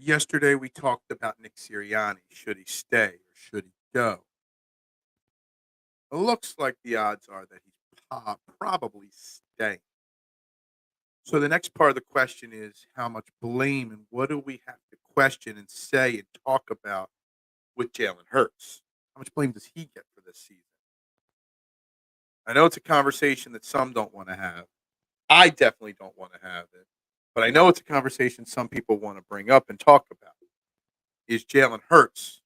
Yesterday, we talked about Nick Sirianni. Should he stay or should he go? It looks like the odds are that he's probably staying. So the next part of the question is how much blame and what do we have to question and say and talk about with Jalen Hurts? How much blame does he get for this season? I know it's a conversation that some don't want to have. I definitely don't want to have it. But I know it's a conversation some people want to bring up and talk about. Is Jalen Hurts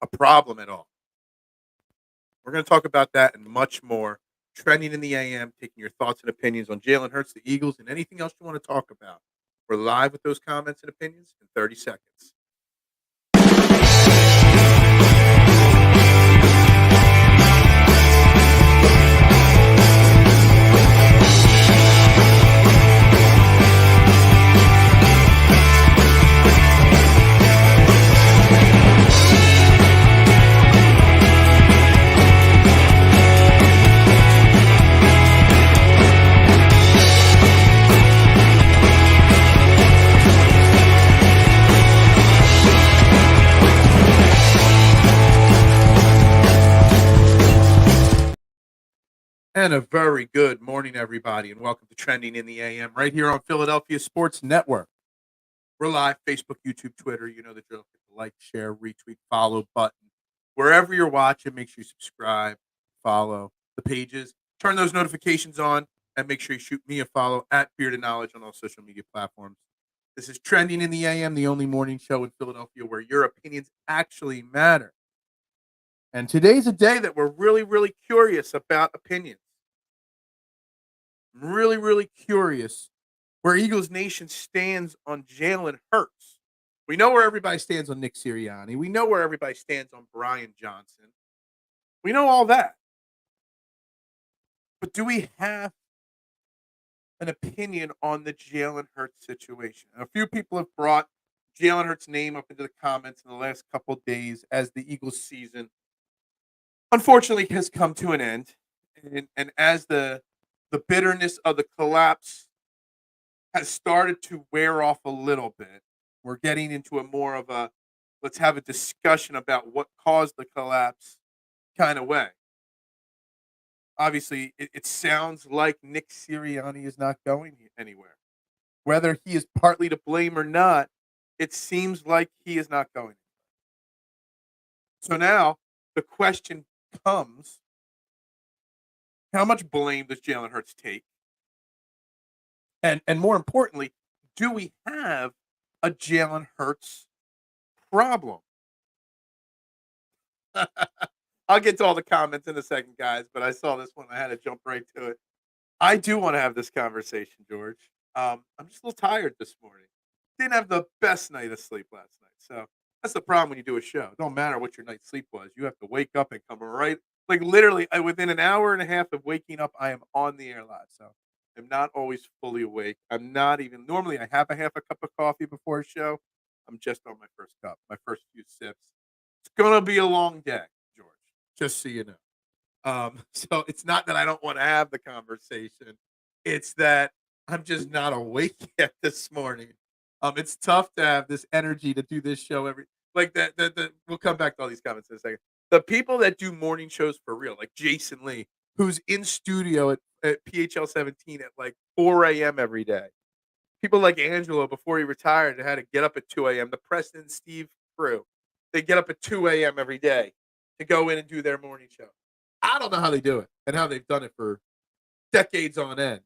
a problem at all? We're going to talk about that and much more. Trending in the AM, taking your thoughts and opinions on Jalen Hurts, the Eagles, and anything else you want to talk about. We're live with those comments and opinions in 30 seconds. And a very good morning, everybody, and welcome to Trending in the AM right here on Philadelphia Sports Network. We're live, Facebook, YouTube, Twitter. You know the drill. Hit the like, share, retweet, follow button. Wherever you're watching, make sure you subscribe, follow the pages, turn those notifications on, and make sure you shoot me a follow at Bearded Knowledge on all social media platforms. This is Trending in the AM, the only morning show in Philadelphia where your opinions actually matter. And today's a day that we're really curious about opinions. I'm really curious where Eagles Nation stands on Jalen Hurts. We know where everybody stands on Nick Sirianni. We know where everybody stands on Brian Johnson. We know all that. But do we have an opinion on the Jalen Hurts situation? And a few people have brought Jalen Hurts' name up into the comments in the last couple of days as the Eagles season, unfortunately, has come to an end. And as the bitterness of the collapse has started to wear off a little bit. We're getting into a more of a let's have a discussion about what caused the collapse kind of way. Obviously, it sounds like Nick Sirianni is not going anywhere. Whether he is partly to blame or not, it seems like he is not going anywhere. So now the question comes, how much blame does Jalen Hurts take? And more importantly, do we have a Jalen Hurts problem? I'll get to all the comments in a second, guys, but I saw this one. I had to jump right to it. I do want to have this conversation, George. I'm just a little tired this morning. Didn't have the best night of sleep last night. So that's the problem when you do a show. It don't matter what your night's sleep was. You have to wake up and come right. Like literally, within an hour and a half of waking up, I am on the air live. So I'm not always fully awake. I'm not even normally I have a half a cup of coffee before a show. I'm just on my first cup, my first few sips. It's gonna be a long day, George. Just so you know. So it's not that I don't want to have the conversation. It's that I'm just not awake yet this morning. It's tough to have this energy to do this show every like that. We'll come back to all these comments in a second. The people that do morning shows for real, like Jason Lee, who's in studio at PHL 17 at like 4 a.m. every day. People like Angelo before he retired had to get up at 2 a.m. The Preston Steve crew, they get up at 2 a.m. every day to go in and do their morning show. I don't know how they do it and how they've done it for decades on end.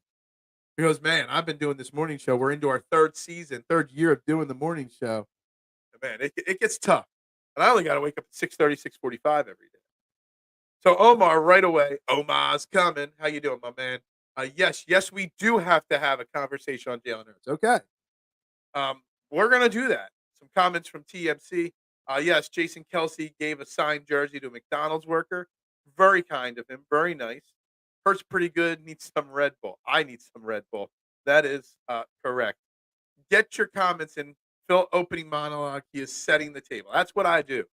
Because, man, I've been doing this morning show. We're into our third year of doing the morning show. And man, it gets tough. And I only got to wake up at 6:30, 6:45 every day. So Omar, right away, Omar's coming. How you doing, my man? Yes, we do have to have a conversation on Jalen Hurts. Okay. We're going to do that. Some comments from TMC. Yes, Jason Kelce gave a signed jersey to a McDonald's worker. Very kind of him. Very nice. Hurts pretty good. Needs some Red Bull. I need some Red Bull. That is correct. Get your comments in. Phil opening monologue. He is setting the table. That's what I do.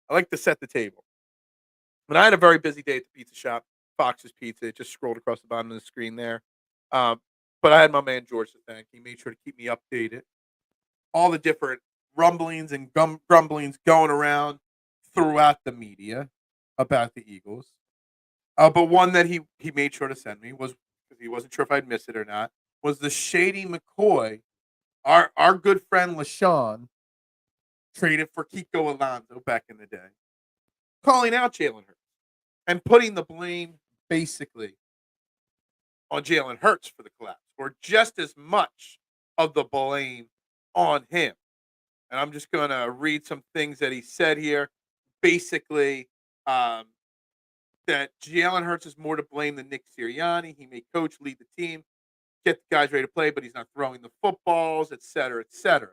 I like to set the table. But I had a very busy day at the pizza shop, Fox's Pizza. It just scrolled across the bottom of the screen there. But I had my man George to thank. He made sure to keep me updated. All the different rumblings and grumblings going around throughout the media about the Eagles. But one that he made sure to send me was because he wasn't sure if I'd miss it or not was the Shady McCoy, our good friend LaShawn traded for Kiko Alonso back in the day, calling out Jalen Hurts and putting the blame basically on Jalen Hurts for the collapse, or just as much of the blame on him. And I'm just going to read some things that he said here. Basically, um, that Jalen Hurts is more to blame than Nick Sirianni. He may coach, lead the team, get the guys ready to play, but he's not throwing the footballs, et cetera, et cetera.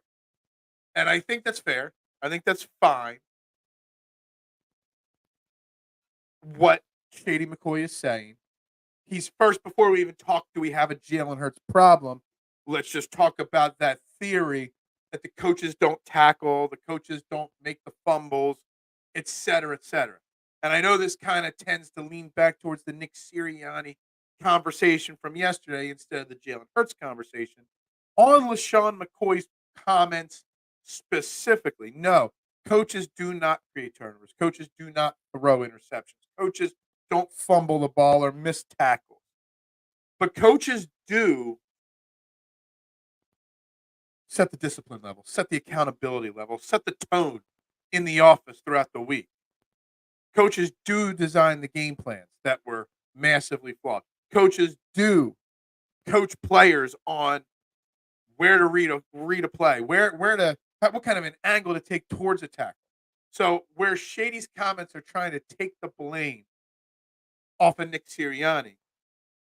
And I think that's fair. I think that's fine. What Shady McCoy is saying. He's first, before we even talk, do we have a Jalen Hurts problem? Let's just talk about that theory that the coaches don't tackle, the coaches don't make the fumbles, et cetera, et cetera. And I know this kind of tends to lean back towards the Nick Sirianni conversation from yesterday instead of the Jalen Hurts conversation. On LaShawn McCoy's comments specifically, no, coaches do not create turnovers. Coaches do not throw interceptions. Coaches don't fumble the ball or miss tackles. But coaches do set the discipline level, set the accountability level, set the tone in the office throughout the week. Coaches do design the game plans that were massively flawed. Coaches do coach players on where to read a play, what kind of an angle to take towards a tackle. So where Shady's comments are trying to take the blame off of Nick Sirianni,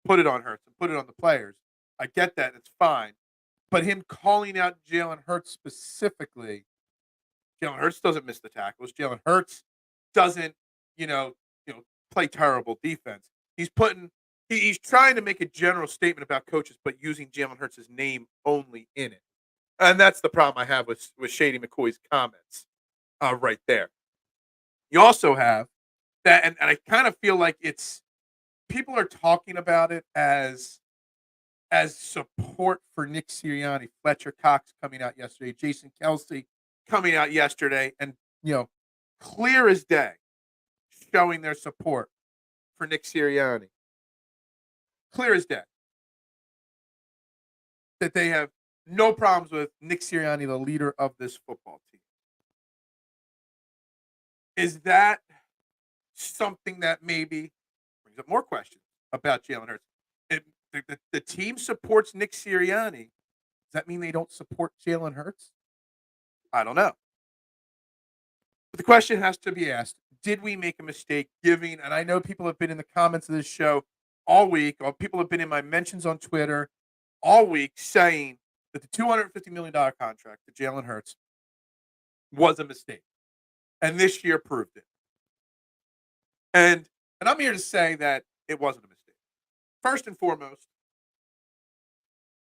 put it on Hurts and put it on the players. I get that. It's fine. But him calling out Jalen Hurts specifically, Jalen Hurts doesn't miss the tackles. Jalen Hurts doesn't, play terrible defense. He's trying to make a general statement about coaches, but using Jalen Hurts' name only in it. And that's the problem I have with Shady McCoy's comments right there. You also have that, and I kind of feel like people are talking about it as support for Nick Sirianni. Fletcher Cox coming out yesterday, Jason Kelce coming out yesterday, and clear as day, showing their support for Nick Sirianni. Clear as day. That they have no problems with Nick Sirianni, the leader of this football team. Is that something that maybe brings up more questions about Jalen Hurts? The team supports Nick Sirianni. Does that mean they don't support Jalen Hurts? I don't know. But the question has to be asked, did we make a mistake giving, and I know people have been in the comments of this show all week, or people have been in my mentions on Twitter all week saying that the $250 million contract to Jalen Hurts was a mistake. And this year proved it. And I'm here to say that it wasn't a mistake. First and foremost,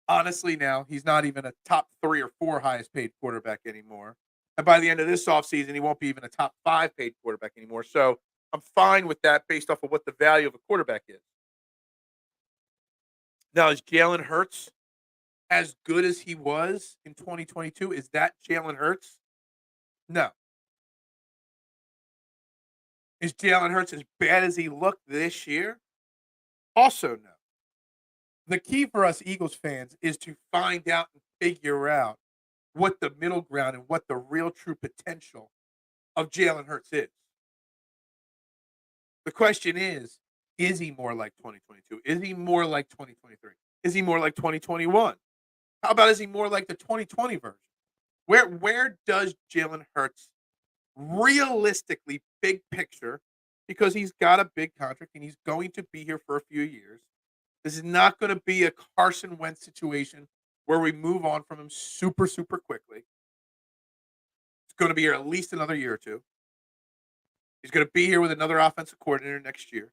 honestly now, he's not even a top 3 or 4 highest paid quarterback anymore. And by the end of this offseason, he won't be even a top 5 paid quarterback anymore. So I'm fine with that based off of what the value of a quarterback is. Now, is Jalen Hurts as good as he was in 2022? Is that Jalen Hurts? No. Is Jalen Hurts as bad as he looked this year? Also no. The key for us Eagles fans is to find out and figure out what the middle ground and what the real true potential of Jalen Hurts is. The question is he more like 2022? Is he more like 2023? Is he more like 2021? How about is he more like the 2020 version? Where does Jalen Hurts realistically, big picture, because he's got a big contract and he's going to be here for a few years. This is not going to be a Carson Wentz situation where we move on from him super, super quickly. It's going to be here at least another year or two. He's going to be here with another offensive coordinator next year.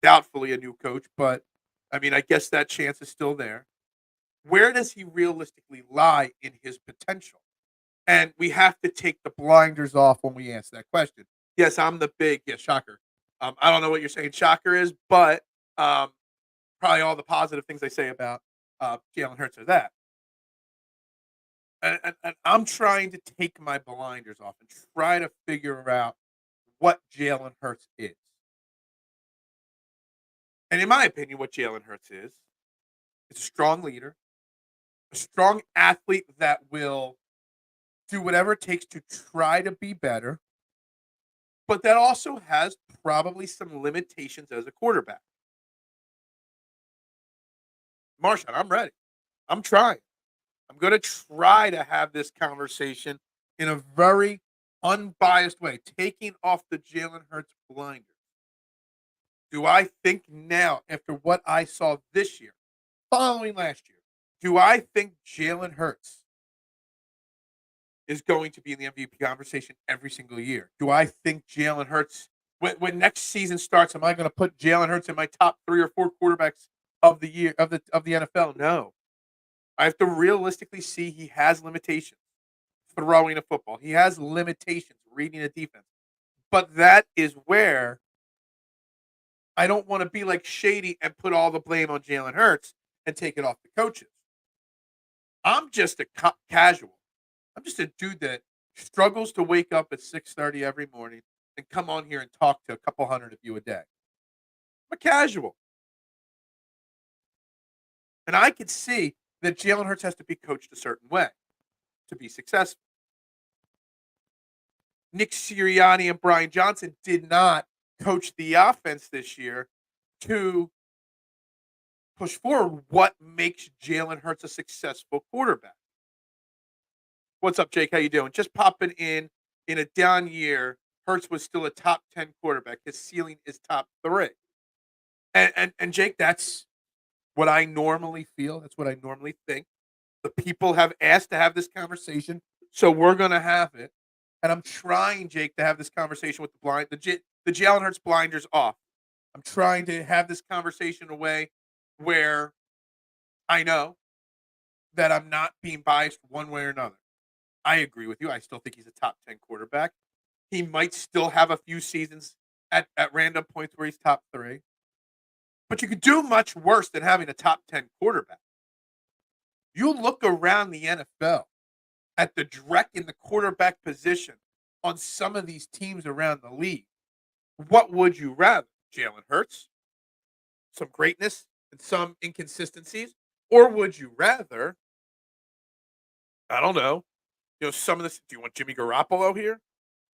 Doubtfully a new coach, but I guess that chance is still there. Where does he realistically lie in his potential? And we have to take the blinders off when we answer that question. Yes, I'm the big, shocker. I don't know what you're saying shocker is, but probably all the positive things I say about Jalen Hurts are that. And I'm trying to take my blinders off and try to figure out what Jalen Hurts is. And in my opinion, what Jalen Hurts is a strong leader, a strong athlete that will do whatever it takes to try to be better, but that also has probably some limitations as a quarterback. Marshawn, I'm ready. I'm trying. I'm going to try to have this conversation in a very unbiased way, taking off the Jalen Hurts blinders. Do I think now, after what I saw this year, following last year, do I think Jalen Hurts is going to be in the MVP conversation every single year? Do I think Jalen Hurts, when next season starts, am I going to put Jalen Hurts in my top 3 or 4 quarterbacks of the year of the NFL? No. I have to realistically see he has limitations throwing a football. He has limitations reading a defense. But that is where I don't want to be like shady and put all the blame on Jalen Hurts and take it off the coaches. I'm just a casual. I'm just a dude that struggles to wake up at 6:30 every morning and come on here and talk to a couple hundred of you a day. I'm a casual. And I can see that Jalen Hurts has to be coached a certain way to be successful. Nick Sirianni and Brian Johnson did not coach the offense this year to push forward what makes Jalen Hurts a successful quarterback. What's up, Jake? How you doing? Just popping in a down year, Hurts was still a top 10 quarterback. His ceiling is top 3. And Jake, that's what I normally feel. That's what I normally think. The people have asked to have this conversation, so we're going to have it. And I'm trying, Jake, to have this conversation with the Jalen Hurts blinders off. I'm trying to have this conversation in a way where I know that I'm not being biased one way or another. I agree with you. I still think he's a top 10 quarterback. He might still have a few seasons at random points where he's top 3. But you could do much worse than having a top 10 quarterback. You look around the NFL at the dreck in the quarterback position on some of these teams around the league. What would you rather? Jalen Hurts, some greatness and some inconsistencies? Or would you rather, I don't know, some of this, do you want Jimmy Garoppolo here?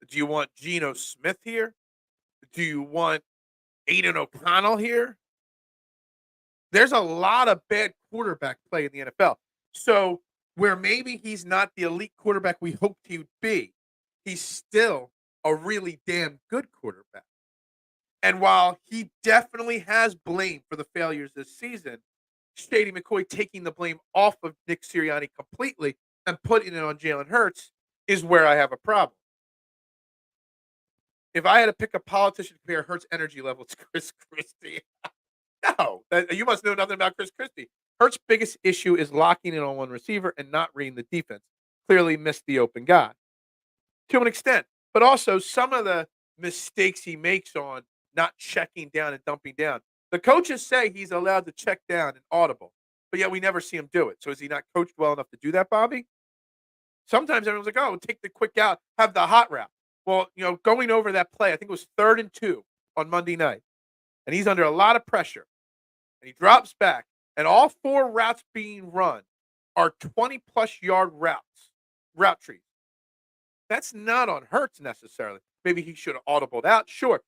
Do you want Geno Smith here? Do you want Aiden O'Connell here? There's a lot of bad quarterback play in the NFL. So where maybe he's not the elite quarterback we hoped he would be, he's still a really damn good quarterback. And while he definitely has blame for the failures this season, Shady McCoy taking the blame off of Nick Sirianni completely and putting it on Jalen Hurts is where I have a problem. If I had to pick a politician to compare Hurts' energy level to Chris Christie, no, you must know nothing about Chris Christie. Hurts' biggest issue is locking in on one receiver and not reading the defense. Clearly missed the open guy to an extent, but also some of the mistakes he makes on not checking down and dumping down. The coaches say he's allowed to check down and audible, but yet we never see him do it. So is he not coached well enough to do that, Bobby? Sometimes everyone's like, oh, take the quick out, have the hot route. Well, going over that play, I think it was 3rd and 2 on Monday night, and he's under a lot of pressure, and he drops back, and all 4 routes being run are 20-plus yard route trees. That's not on Hurts necessarily. Maybe he should have audibled out, sure,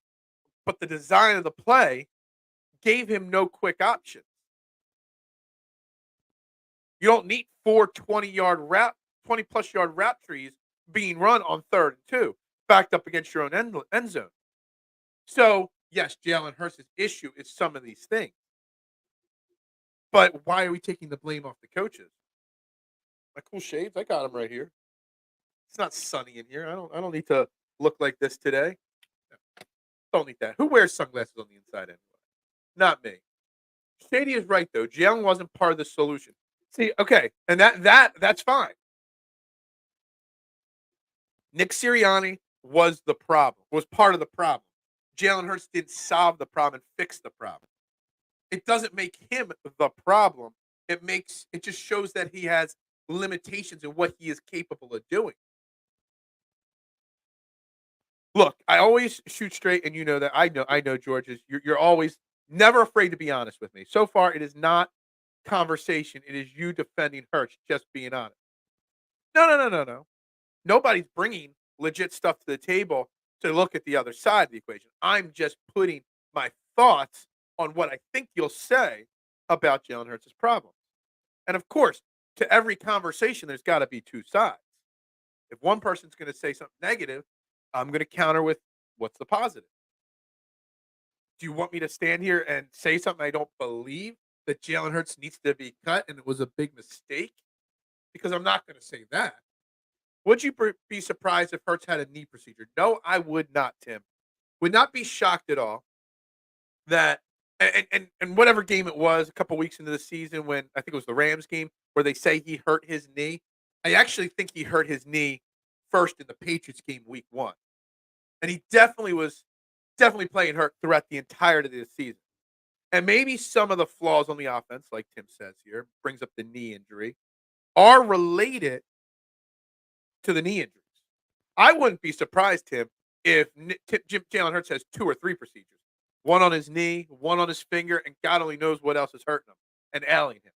but the design of the play gave him no quick options. You don't need 4 20-plus yard route trees being run on 3rd and 2, backed up against your own end zone. So, yes, Jalen Hurts' issue is some of these things. But why are we taking the blame off the coaches? My cool shades, I got them right here. It's not sunny in here. I don't need to look like this today. Don't need that. Who wears sunglasses on the inside anyway? Not me. Shady is right though. Jalen wasn't part of the solution. See, okay, and that's fine. Nick Sirianni was part of the problem. Jalen Hurts didn't solve the problem and fix the problem. It doesn't make him the problem. It just shows that he has limitations in what he is capable of doing. Look, I always shoot straight, and you know that. I know, George, you're always never afraid to be honest with me. So far, it is not conversation. It is you defending Hurts, just being honest. No, no, no, no, no. Nobody's bringing legit stuff to the table to look at the other side of the equation. I'm just putting my thoughts on what I think you'll say about Jalen Hurts' problems. And of course, to every conversation, there's got to be two sides. If one person's going to say something negative, I'm going to counter with what's the positive. Do you want me to stand here and say something I don't believe, that Jalen Hurts needs to be cut and it was a big mistake? Because I'm not going to say that. Would you be surprised if Hurts had a knee procedure? No, I would not, Tim. Would not be shocked at all that, and whatever game it was a couple weeks into the season, when I think it was the Rams game where they say he hurt his knee. I actually think he hurt his knee first in the Patriots game week 1. And he definitely playing hurt throughout the entirety of the season. And maybe some of the flaws on the offense, like Tim says here, brings up the knee injury, are related to the knee injuries. I wouldn't be surprised, Tim, if Jalen Hurts has 2 or 3 procedures. One on his knee, one on his finger, and God only knows what else is hurting him and ailing him.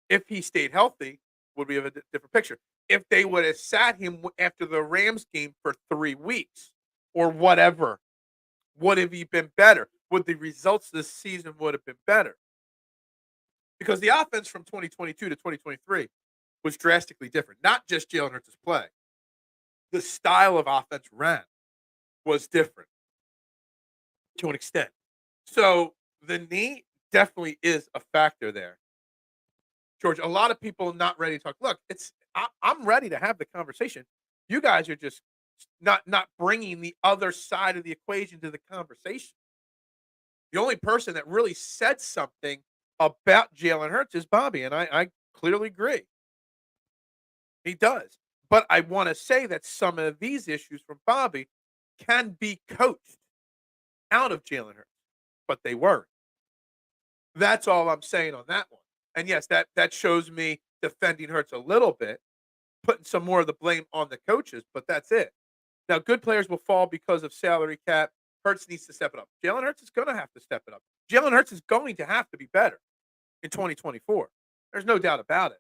If he stayed healthy, would we have a different picture? If they would have sat him after the Rams game for 3 weeks or whatever, would have he been better? Would the results this season would have been better? Because the offense from 2022 to 2023 was drastically different. Not just Jalen Hurts' play. The style of offense ran was different to an extent. So the knee definitely is a factor there. George, a lot of people not ready to talk. Look, I'm ready to have the conversation. You guys are just not bringing the other side of the equation to the conversation. The only person that really said something about Jalen Hurts is Bobby, and I clearly agree. He does. But I want to say that some of these issues from Bobby can be coached out of Jalen Hurts, but they weren't. That's all I'm saying on that one. And yes, that shows me defending Hurts a little bit, putting some more of the blame on the coaches, but that's it. Now, good players will fall because of salary cap. Hurts needs to step it up. Jalen Hurts is going to have to step it up. Jalen Hurts is going to have to be better in 2024. There's no doubt about it.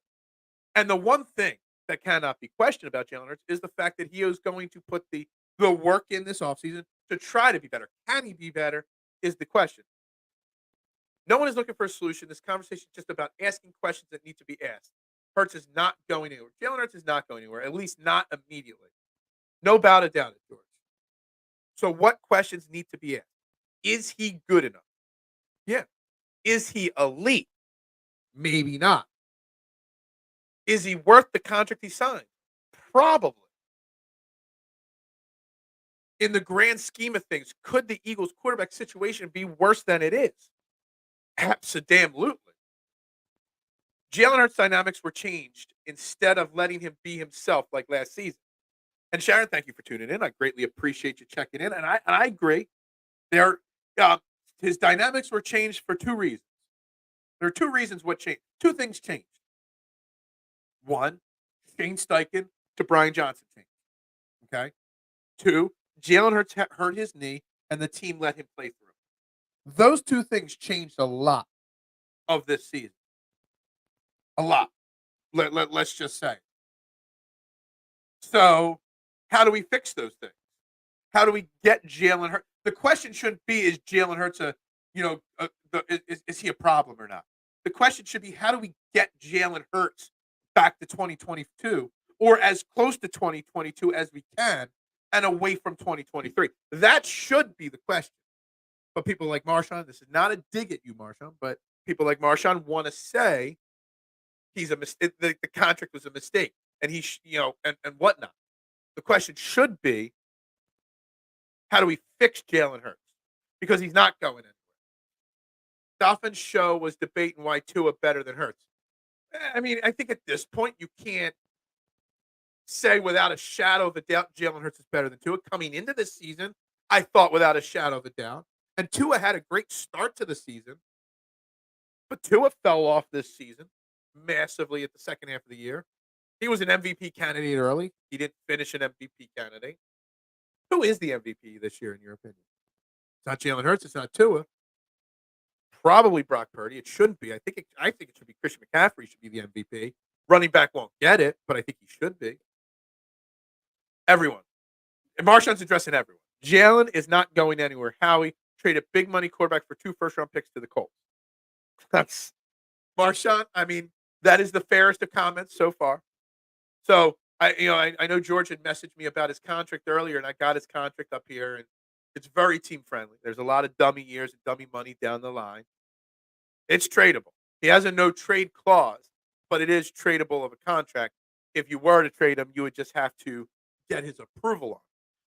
And the one thing that cannot be questioned about Jalen Hurts is the fact that he is going to put the work in this offseason to try to be better. Can he be better is the question. No one is looking for a solution. This conversation is just about asking questions that need to be asked. Hurts is not going anywhere. Jalen Hurts is not going anywhere, at least not immediately. No doubt about it, George. So what questions need to be asked? Is he good enough? Yeah. Is he elite? Maybe not. Is he worth the contract he signed? Probably. In the grand scheme of things, could the Eagles quarterback situation be worse than it is? Absolutely. Jalen Hurts' dynamics were changed instead of letting him be himself like last season. And Sharon, thank you for tuning in. I greatly appreciate you checking in. And I agree. His dynamics were changed for 2 reasons. There are 2 reasons what changed. 2 things changed. One, Shane Steichen to Brian Johnson changed. Okay. 2, Jalen Hurts hurt his knee and the team let him play through. Those 2 things changed a lot of this season. A lot. Let's just say. So, how do we fix those things? How do we get Jalen Hurts? The question shouldn't be, is Jalen Hurts is he a problem or not? The question should be, how do we get Jalen Hurts back to 2022 or as close to 2022 as we can and away from 2023? That should be the question. But people like Marshawn, this is not a dig at you, Marshawn, but people like Marshawn want to say he's a mistake. The contract was a mistake, and he, and whatnot. The question should be, how do we fix Jalen Hurts? Because he's not going anywhere. Dolphins show was debating why Tua better than Hurts. I mean, I think at this point you can't say without a shadow of a doubt Jalen Hurts is better than Tua. Coming into this season, I thought without a shadow of a doubt. And Tua had a great start to the season, but Tua fell off this season. massively at the second half of the year. He was an MVP candidate early. He didn't finish an MVP candidate. Who is the MVP this year, in your opinion? It's not Jalen Hurts. It's not Tua. Probably Brock Purdy. It shouldn't be. I think it should be Christian McCaffrey should be the MVP. Running back won't get it, but I think he should be. Everyone. And Marshawn's addressing everyone. Jalen is not going anywhere. Howie traded big money quarterback for 2 first-round picks to the Colts. That's Marshawn. I mean, that is the fairest of comments so far. So I know George had messaged me about his contract earlier, and I got his contract up here, and it's very team friendly. There's a lot of dummy years and dummy money down the line. It's tradable. He has a no trade clause, but it is tradable of a contract. If you were to trade him, you would just have to get his approval on,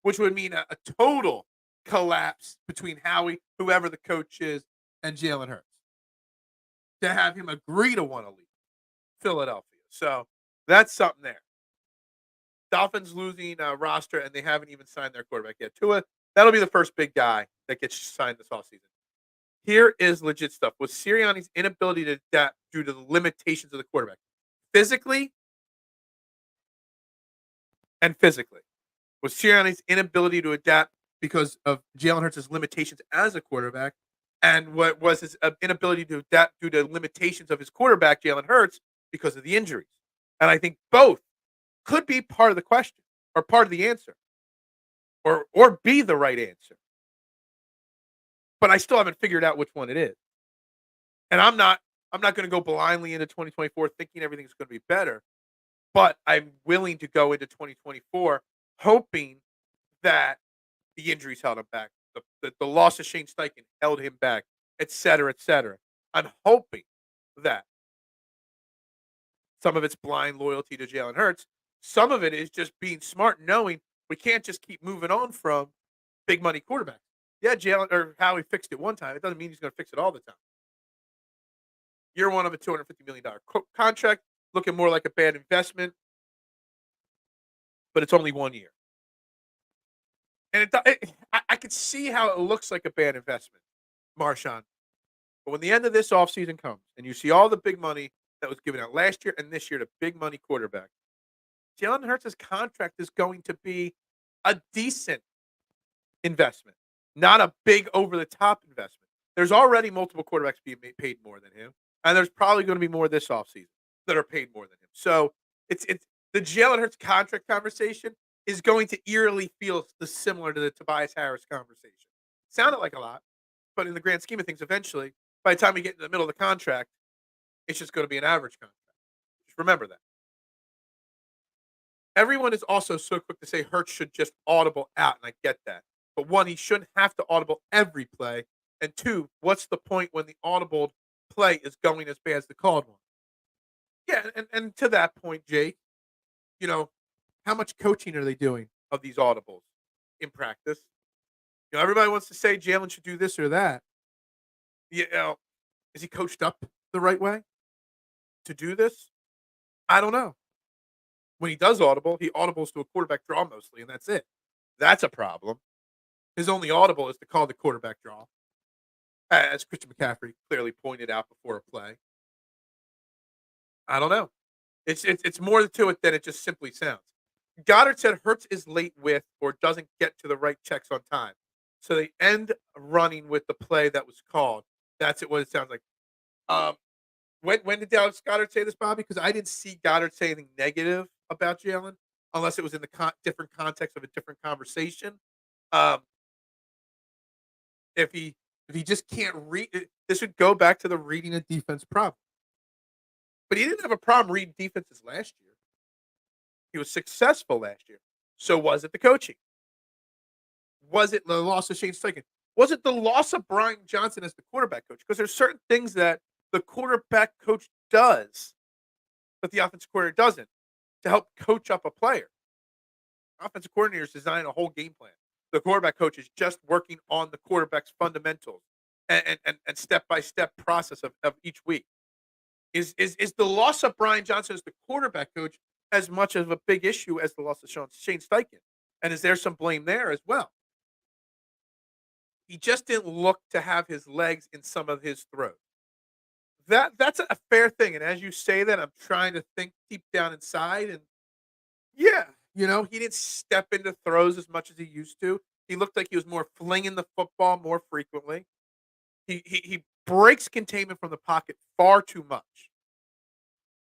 which would mean a total collapse between Howie, whoever the coach is, and Jalen Hurts to have him agree to want to leave Philadelphia. So that's something there. Dolphins losing roster, and they haven't even signed their quarterback yet. Tua, that'll be the first big guy that gets signed this offseason. Here is legit stuff. With Sirianni's inability to adapt due to the limitations of the quarterback, physically and physically. With Sirianni's inability to adapt because of Jalen Hurts' limitations as a quarterback, and what was his inability to adapt due to limitations of his quarterback, Jalen Hurts, because of the injuries. And I think both could be part of the question or part of the answer or be the right answer. But I still haven't figured out which one it is. And I'm not going to go blindly into 2024 thinking everything's going to be better, but I'm willing to go into 2024 hoping that the injuries held him back, the loss of Shane Steichen held him back, et cetera, et cetera. I'm hoping that some of it's blind loyalty to Jalen Hurts. Some of it is just being smart, knowing we can't just keep moving on from big money quarterbacks. Yeah, Jalen or Howie fixed it one time. It doesn't mean he's going to fix it all the time. Year one of a $250 million contract, looking more like a bad investment, but it's only 1 year. And I could see how it looks like a bad investment, Marshawn. But when the end of this offseason comes and you see all the big money that was given out last year and this year to big money quarterback, Jalen Hurts' contract is going to be a decent investment, not a big over-the-top investment. There's already multiple quarterbacks being paid more than him, and there's probably going to be more this offseason that are paid more than him. So it's the Jalen Hurts contract conversation is going to eerily feel similar to the Tobias Harris conversation. Sounded like a lot, but in the grand scheme of things, eventually, by the time we get in the middle of the contract, it's just going to be an average contract. Just remember that. Everyone is also so quick to say Hurts should just audible out, and I get that. But one, he shouldn't have to audible every play. And two, what's the point when the audible play is going as bad as the called one? Yeah, and to that point, Jake, how much coaching are they doing of these audibles in practice? Everybody wants to say Jalen should do this or that. Is he coached up the right way to do this? I don't know. When he does audible, he audibles to a quarterback draw mostly, and that's it. That's a problem. His only audible is to call the quarterback draw, as Christian McCaffrey clearly pointed out before a play. I don't know. It's more to it than it just simply sounds. Goddard said Hurts is late with or doesn't get to the right checks on time. So they end running with the play that was called. That's what it sounds like. When did Dallas Goddard say this, Bobby? Because I didn't see Goddard say anything negative about Jalen, unless it was in the different context of a different conversation. If he just can't read, this would go back to the reading a defense problem. But he didn't have a problem reading defenses last year. He was successful last year. So was it the coaching? Was it the loss of Shane Steichen? Was it the loss of Brian Johnson as the quarterback coach? Because there's certain things that the quarterback coach does that the offensive coordinator doesn't to help coach up a player. Offensive coordinators design a whole game plan. The quarterback coach is just working on the quarterback's fundamentals and step-by-step process of each week. Is the loss of Brian Johnson as the quarterback coach as much of a big issue as the loss of Shane Steichen? And is there some blame there as well? He just didn't look to have his legs in some of his throws. That's a fair thing, and as you say that, I'm trying to think deep down inside, and yeah, he didn't step into throws as much as he used to. He looked like he was more flinging the football more frequently. He breaks containment from the pocket far too much.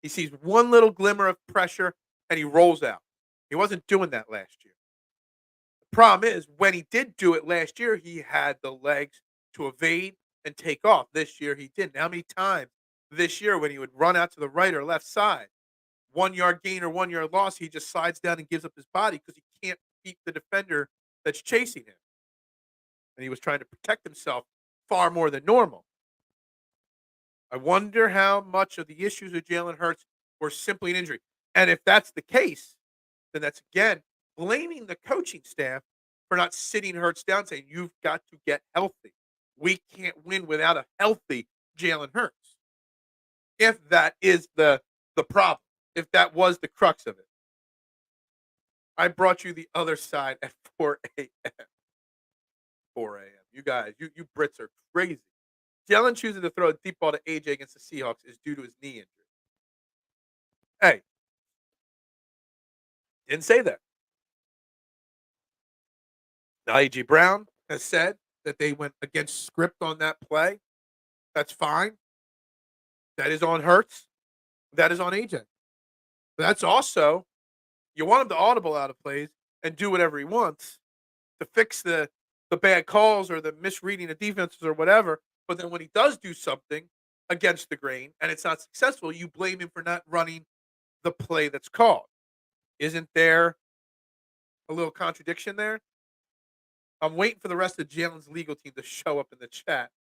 He sees one little glimmer of pressure, and he rolls out. He wasn't doing that last year. The problem is, when he did do it last year, he had the legs to evade and take off. This year, he didn't. How many times this year when he would run out to the right or left side, 1 yard gain or 1 yard loss, he just slides down and gives up his body because he can't beat the defender that's chasing him. And he was trying to protect himself far more than normal. I wonder how much of the issues with Jalen Hurts were simply an injury. And if that's the case, then that's again blaming the coaching staff for not sitting Hurts down, saying, you've got to get healthy. We can't win without a healthy Jalen Hurts. If that is the problem, if that was the crux of it. I brought you the other side at 4 a.m. 4 a.m. You guys, you Brits are crazy. Jalen choosing to throw a deep ball to AJ against the Seahawks is due to his knee injury. Hey, didn't say that. Now, A.J. Brown has said that they went against script on that play. That's fine. That is on Hurts. That is on A.J. But that's also, you want him to audible out of plays and do whatever he wants to fix the bad calls or the misreading of defenses or whatever. But then when he does do something against the grain and it's not successful, you blame him for not running the play that's called. Isn't there a little contradiction there? I'm waiting for the rest of Jalen's legal team to show up in the chat.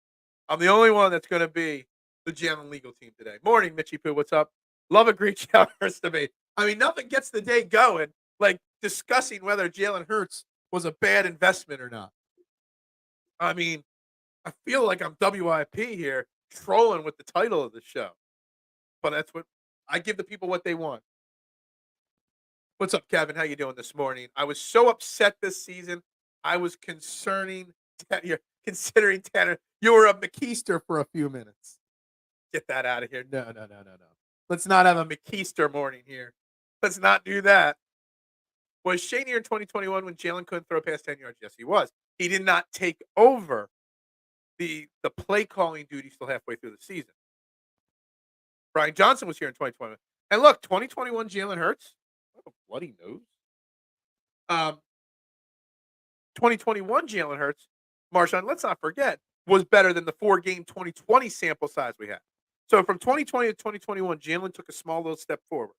I'm the only one that's going to be the Jalen legal team today. Morning, Mitchie Poo. What's up? Love a great Jalen Hurts debate. I mean, nothing gets the day going like discussing whether Jalen Hurts was a bad investment or not. I mean, I feel like I'm WIP here trolling with the title of the show. But that's what I give the people what they want. What's up, Kevin? How you doing this morning? I was so upset this season. I was considering Tanner. You were a McKeister for a few minutes. Get that out of here. No. Let's not have a McKeister morning here. Let's not do that. Was Shane here in 2021 when Jalen couldn't throw past 10 yards? Yes, he was. He did not take over the play calling duty till halfway through the season. Brian Johnson was here in 2021. And look, 2021 Jalen Hurts. Oh, bloody nose. 2021 Jalen Hurts, Marshawn, let's not forget, was better than the 4-game 2020 sample size we had. So from 2020 to 2021, Jalen took a small little step forward.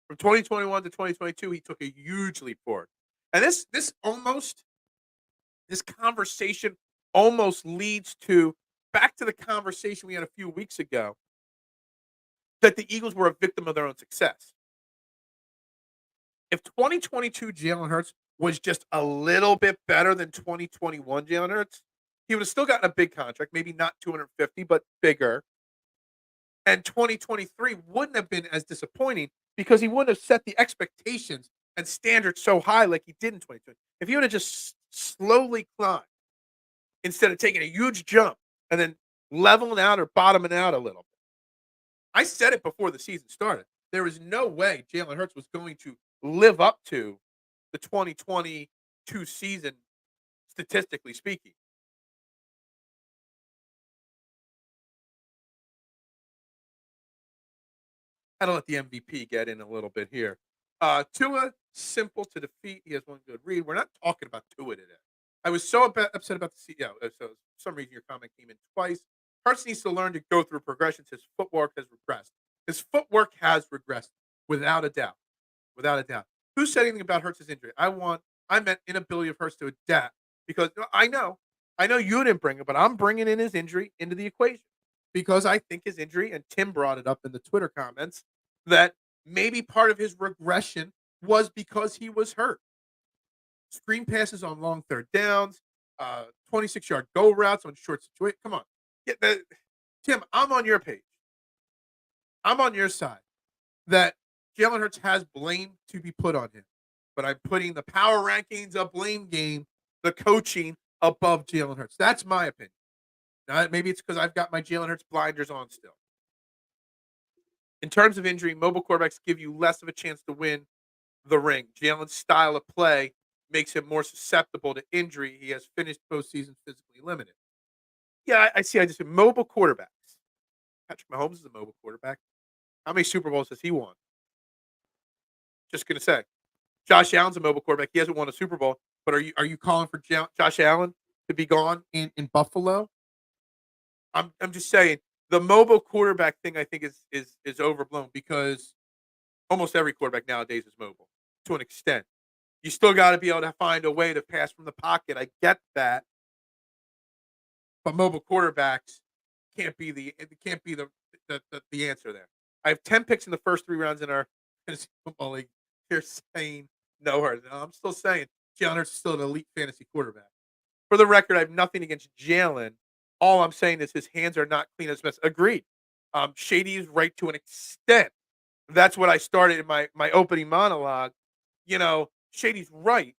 From 2021 to 2022, he took a huge leap forward. And this conversation almost leads to back to the conversation we had a few weeks ago that the Eagles were a victim of their own success. If 2022 Jalen Hurts was just a little bit better than 2021 Jalen Hurts, he would have still gotten a big contract, maybe not 250, but bigger. And 2023 wouldn't have been as disappointing because he wouldn't have set the expectations and standards so high like he did in 2020. If he would have just slowly climbed instead of taking a huge jump and then leveling out or bottoming out a little bit. I said it before the season started. There is no way Jalen Hurts was going to live up to the 2022 season, statistically speaking. Had to let the MVP get in a little bit here. Tua, simple to defeat. He has one good read. We're not talking about Tua today. I was so upset about the CEO. So for some reason, your comment came in twice. Hurts needs to learn to go through progressions. His footwork has regressed. His footwork has regressed, without a doubt. Without a doubt. Who said anything about Hurts' injury? I meant inability of Hurts to adapt because I know you didn't bring it, but I'm bringing in his injury into the equation because I think his injury, and Tim brought it up in the Twitter comments, that maybe part of his regression was because he was hurt. Screen passes on long third downs, 26-yard go routes on short situation. Come on. Tim, I'm on your page. I'm on your side that Jalen Hurts has blame to be put on him. But I'm putting the power rankings of blame game, the coaching above Jalen Hurts. That's my opinion. Now, maybe it's because I've got my Jalen Hurts blinders on still. In terms of injury, mobile quarterbacks give you less of a chance to win the ring. Jalen's style of play makes him more susceptible to injury. He has finished postseason physically limited. Yeah, I see. I just said mobile quarterbacks. Patrick Mahomes is a mobile quarterback. How many Super Bowls has he won? Just gonna say. Josh Allen's a mobile quarterback. He hasn't won a Super Bowl. But are you calling for Josh Allen to be gone in Buffalo? I'm just saying the mobile quarterback thing I think is overblown because almost every quarterback nowadays is mobile to an extent. You still got to be able to find a way to pass from the pocket. I get that, but mobile quarterbacks can't be the answer there. I have 10 picks in the first 3 rounds in our fantasy football league. You're saying no hard. No, I'm still saying Jalen Hurts is still an elite fantasy quarterback. For the record, I have nothing against Jalen. All I'm saying is his hands are not clean as mess. Agreed. Shady is right to an extent. That's what I started in my opening monologue. Shady's right,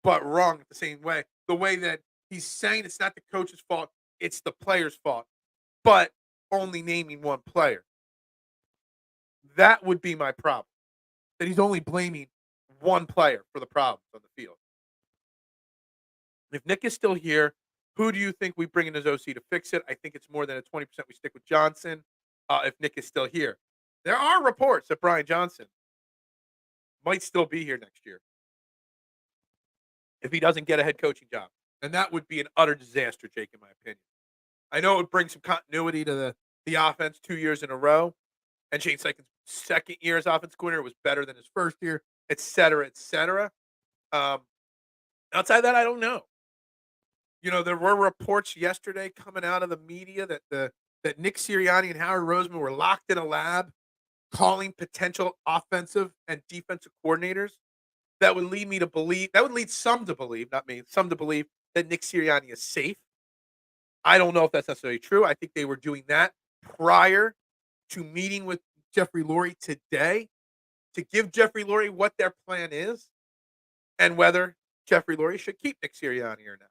but wrong at the same way. The way that he's saying it's not the coach's fault, it's the player's fault, but only naming one player. That would be my problem. That he's only blaming one player for the problems on the field. If Nick is still here, who do you think we bring in as OC to fix it? I think it's more than a 20% we stick with Johnson if Nick is still here. There are reports that Brian Johnson might still be here next year if he doesn't get a head coaching job. And that would be an utter disaster, Jake, in my opinion. I know it would bring some continuity to the offense 2 years in a row. And Shane Steichen's second year as offense coordinator was better than his first year, et cetera, et cetera. Outside that, I don't know. There were reports yesterday coming out of the media that Nick Sirianni and Howie Roseman were locked in a lab calling potential offensive and defensive coordinators. That would lead some to believe, not me, some to believe that Nick Sirianni is safe. I don't know if that's necessarily true. I think they were doing that prior to meeting with Jeffrey Lurie today to give Jeffrey Lurie what their plan is and whether Jeffrey Lurie should keep Nick Sirianni or not.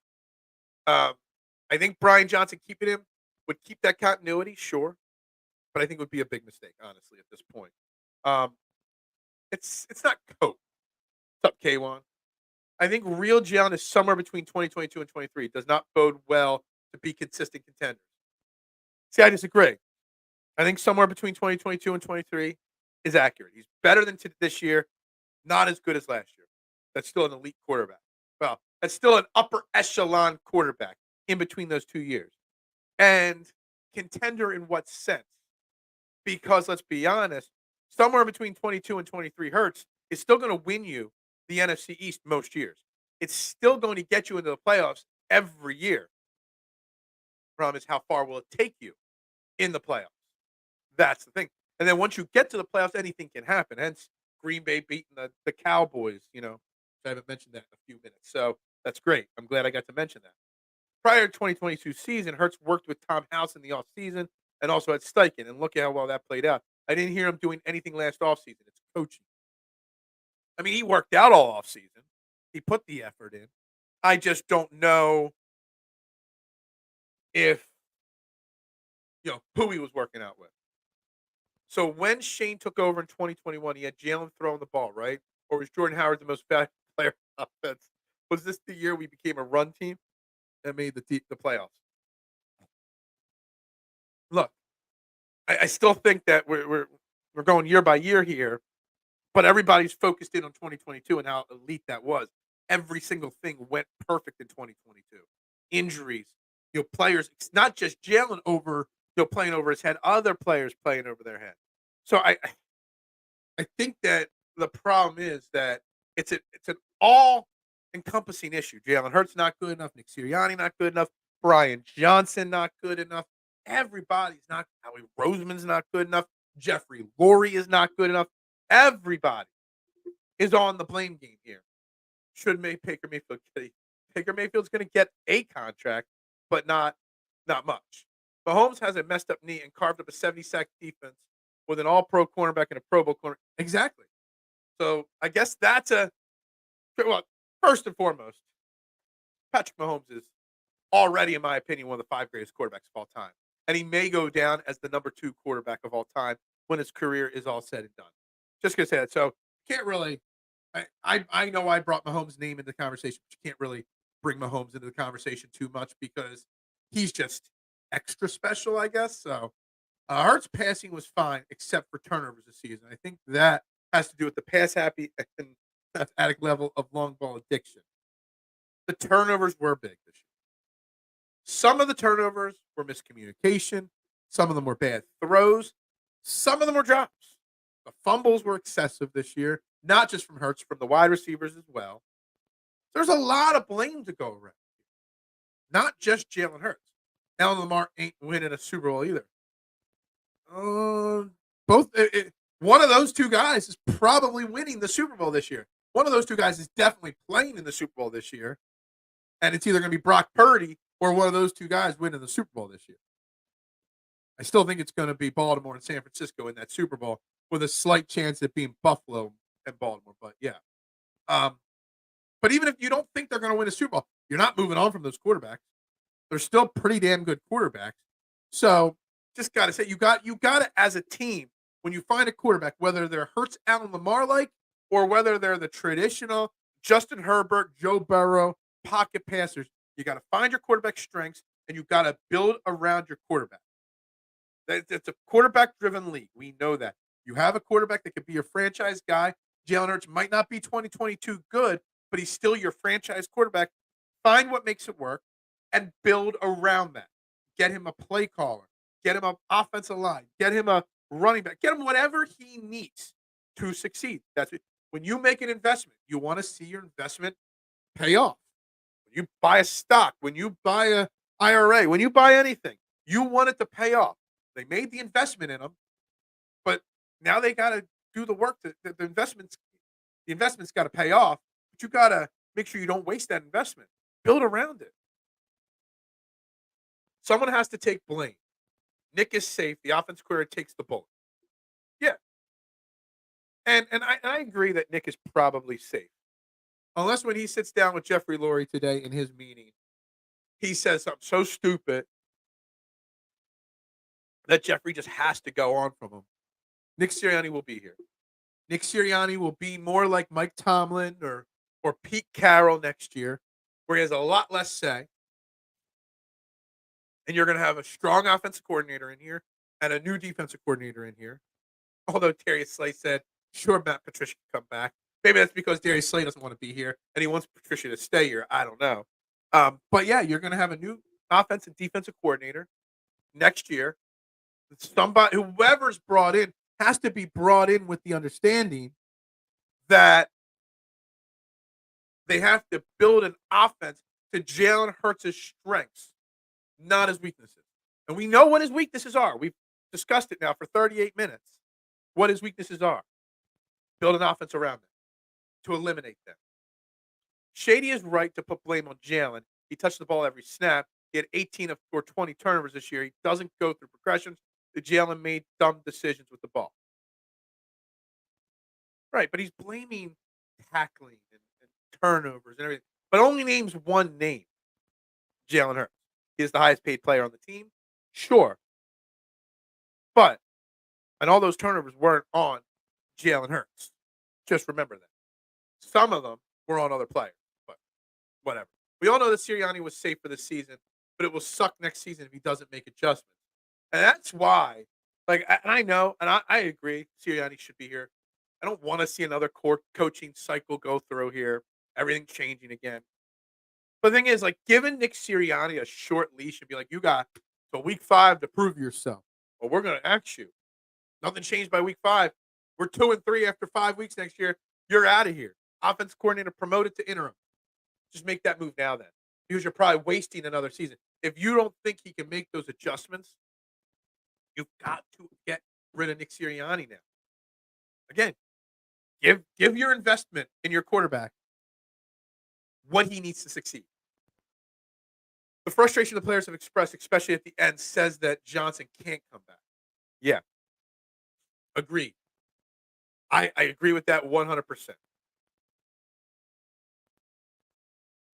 I think Brian Johnson keeping him would keep that continuity, sure, but I think it would be a big mistake, honestly, at this point. It's not cope. What's up, K1? I think real Jalen is somewhere between 2022 and 23. Does not bode well to be consistent contenders. See, I disagree. I think somewhere between 2022 and 23 is accurate. He's better than this year, not as good as last year. That's still an elite quarterback. Well, that's still an upper echelon quarterback in between those 2 years. And contender in what sense? Because let's be honest, somewhere between 22 and 23 Hurts is still going to win you the NFC East most years. It's still going to get you into the playoffs every year. Problem is, how far will it take you in the playoffs? That's the thing. And then once you get to the playoffs, anything can happen. Hence, Green Bay beating the Cowboys. I haven't mentioned that in a few minutes. So that's great. I'm glad I got to mention that. Prior to 2022 season, Hurts worked with Tom House in the offseason and also at Steichen. And look at how well that played out. I didn't hear him doing anything last offseason. It's coaching. I mean, he worked out all offseason. He put the effort in. I just don't know if, who he was working out with. So when Shane took over in 2021, he had Jalen throwing the ball, right? Or was Jordan Howard the most valuable player on offense? Was this the year we became a run team that made the playoffs? Look, I still think that we're going year by year here, but everybody's focused in on 2022 and how elite that was. Every single thing went perfect in 2022. Injuries, players. It's not just Jalen playing over his head. Other players playing over their head. So I think that the problem is that it's an all encompassing issue. Jalen Hurts not good enough. Nick Sirianni not good enough. Brian Johnson not good enough. Everybody's not. Howie Roseman's not good enough. Jeffrey Lurie is not good enough. Everybody is on the blame game here. Should Baker Mayfield get Baker Mayfield's going to get a contract, but not much. Mahomes has a messed up knee and carved up a 70-sack defense with an all-pro cornerback and a Pro Bowl corner. Exactly. So I guess that's first and foremost, Patrick Mahomes is already, in my opinion, one of the 5 greatest quarterbacks of all time. And he may go down as the number 2 quarterback of all time when his career is all said and done. Just gonna say that. So can't really. I know I brought Mahomes' name into the conversation, but you can't really bring Mahomes into the conversation too much because he's just extra special, I guess. So Hurts passing was fine except for turnovers this season. I think that has to do with the pass happy and athletic level of long ball addiction. The turnovers were big this year. Some of the turnovers were miscommunication. Some of them were bad throws. Some of them were drops. The fumbles were excessive this year, not just from Hurts, from the wide receivers as well. There's a lot of blame to go around. Not just Jalen Hurts. Allen Lamar ain't winning a Super Bowl either. Both. One of those two guys is probably winning the Super Bowl this year. One of those two guys is definitely playing in the Super Bowl this year. And it's either going to be Brock Purdy or one of those two guys winning the Super Bowl this year. I still think it's going to be Baltimore and San Francisco in that Super Bowl with a slight chance at being Buffalo and Baltimore. But yeah. But even if you don't think they're going to win a Super Bowl, you're not moving on from those quarterbacks. They're still pretty damn good quarterbacks. So just got to say, you got to, as a team, when you find a quarterback, whether they're Hurts, Allen Lamar-like, or whether they're the traditional Justin Herbert, Joe Burrow, pocket passers, you got to find your quarterback strengths, and you got to build around your quarterback. It's a quarterback-driven league. We know that. You have a quarterback that could be your franchise guy. Jalen Hurts might not be 2022 good, but he's still your franchise quarterback. Find what makes it work and build around that. Get him a play caller. Get him an offensive line. Get him a running back. Get him whatever he needs to succeed. That's it. When you make an investment, you want to see your investment pay off. When you buy a stock, when you buy a IRA, when you buy anything, you want it to pay off. They made the investment in them, but now they got to do the work. The investment's got to pay off, but you got to make sure you don't waste that investment. Build around it. Someone has to take blame. Nick is safe. The offense coordinator takes the bullet. Yeah. And I agree that Nick is probably safe. Unless when he sits down with Jeffrey Lurie today in his meeting, he says something so stupid that Jeffrey just has to go on from him. Nick Sirianni will be here. Nick Sirianni will be more like Mike Tomlin or Pete Carroll next year, where he has a lot less say. And you're going to have a strong offensive coordinator in here and a new defensive coordinator in here. Although Darius Slay said, sure, Matt Patricia can come back. Maybe that's because Darius Slay doesn't want to be here and he wants Patricia to stay here. I don't know. But yeah, you're going to have a new offensive and defensive coordinator next year. Somebody, whoever's brought in, has to be brought in with the understanding that they have to build an offense to Jalen Hurts' strengths, not his weaknesses. And we know what his weaknesses are. We've discussed it now for 38 minutes. What his weaknesses are. Build an offense around them to eliminate them. Shady is right to put blame on Jalen. He touched the ball every snap. He had 18 or 20 turnovers this year. He doesn't go through progressions. The Jalen made dumb decisions with the ball. Right, but he's blaming tackling and turnovers and everything. But only names one name, Jalen Hurts. He is the highest paid player on the team. Sure. But, and all those turnovers weren't on Jalen Hurts. Just remember that. Some of them were on other players, but whatever. We all know that Sirianni was safe for this season, but it will suck next season if he doesn't make adjustments. And that's why, and I know, and I agree, Sirianni should be here. I don't want to see another coaching cycle go through here, everything changing again. But the thing is, giving Nick Sirianni a short leash and be like, you got till week 5 to prove yourself. Well, we're going to axe you. Nothing changed by week 5. We're 2-3 after 5 weeks next year. You're out of here. Offense coordinator promoted to interim. Just make that move now then. Because you're probably wasting another season. If you don't think he can make those adjustments, you've got to get rid of Nick Sirianni now. Again, give your investment in your quarterback what he needs to succeed. The frustration the players have expressed, especially at the end, says that Johnson can't come back. Yeah. Agreed. I agree with that 100%.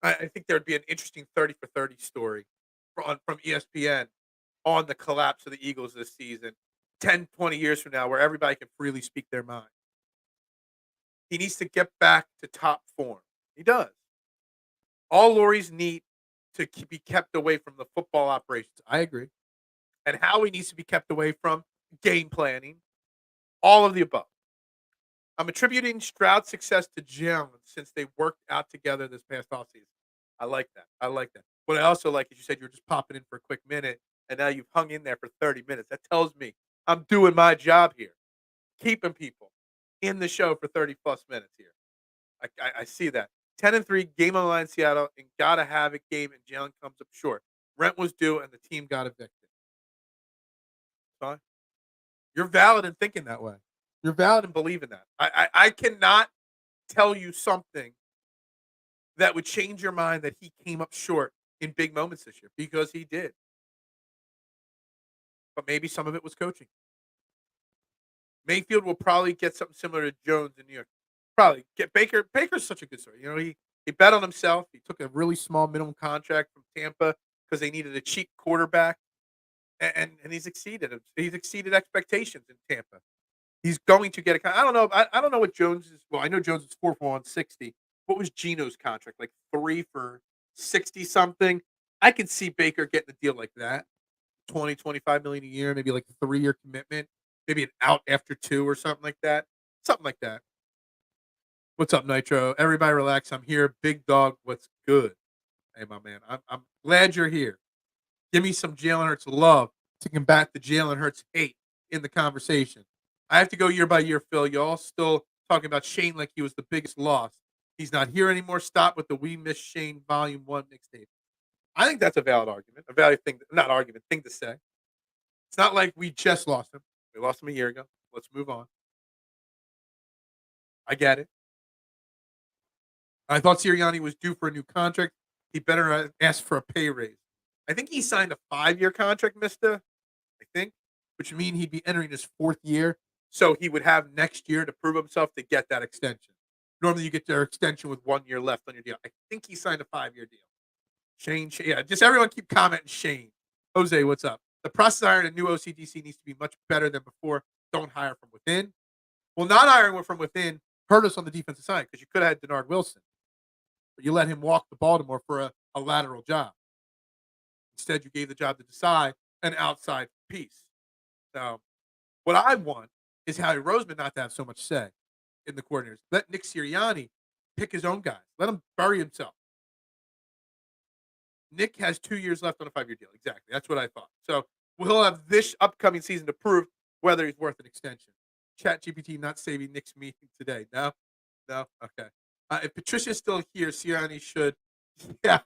I think there would be an interesting 30 for 30 story from ESPN on the collapse of the Eagles this season. 10, 20 years from now where everybody can freely speak their mind. He needs to get back to top form. He does. All Lurie's need to be kept away from the football operations. I agree. And Howie needs to be kept away from game planning. All of the above. I'm attributing Stroud's success to Jalen since they worked out together this past offseason. I like that. I like that. What I also like is you said you were just popping in for a quick minute, and now you've hung in there for 30 minutes. That tells me I'm doing my job here, keeping people in the show for 30-plus minutes here. I see that. 10-3, game on the line, Seattle, and gotta have it game, and Jalen comes up short. Rent was due, and the team got evicted. Fine. You're valid in thinking that way. You're valid in believing that. I cannot tell you something that would change your mind that he came up short in big moments this year, because he did. But maybe some of it was coaching. Mayfield will probably get something similar to Jones in New York. Probably get Baker. Baker's such a good story. He bet on himself. He took a really small minimum contract from Tampa because they needed a cheap quarterback, and he's exceeded. He's exceeded expectations in Tampa. He's going to get a. I don't know. I don't know what Jones is. Well, I know Jones is 4 for 160. What was Geno's contract? Like 3 for 60 something. I could see Baker getting a deal like that. 20, 25 million a year, maybe like a 3-year commitment, maybe an out after 2 or something like that. Something like that. What's up, Nitro? Everybody relax. I'm here. Big dog, what's good? Hey, my man. I'm glad you're here. Give me some Jalen Hurts love to combat the Jalen Hurts hate in the conversation. I have to go year by year, Phil. Y'all still talking about Shane like he was the biggest loss. He's not here anymore. Stop with the We Miss Shane Volume 1 mixtape. I think that's a valid argument. A valid thing, not argument, thing to say. It's not like we just lost him. We lost him a year ago. Let's move on. I get it. I thought Sirianni was due for a new contract. He better ask for a pay raise. I think he signed a 5-year contract, Mister. I think, which would mean he'd be entering his 4th year. So he would have next year to prove himself to get that extension. Normally you get their extension with 1 year left on your deal. I think he signed a 5-year deal. Shane, yeah, just everyone keep commenting Shane. Jose, what's up? The process of hiring a new OCDC needs to be much better than before. Don't hire from within. Well, not hiring from within hurt us on the defensive side because you could have had Denard Wilson. But you let him walk to Baltimore for a lateral job. Instead, you gave the job to Desai, an outside piece. So what I want is Howie Roseman not to have so much say in the coordinators. Let Nick Sirianni pick his own guys. Let him bury himself. Nick has 2 years left on a 5-year deal. Exactly. That's what I thought. So we'll have this upcoming season to prove whether he's worth an extension. ChatGPT not saving Nick's meeting today. No? Okay. If Patricia's still here, Sirianni should. Yeah.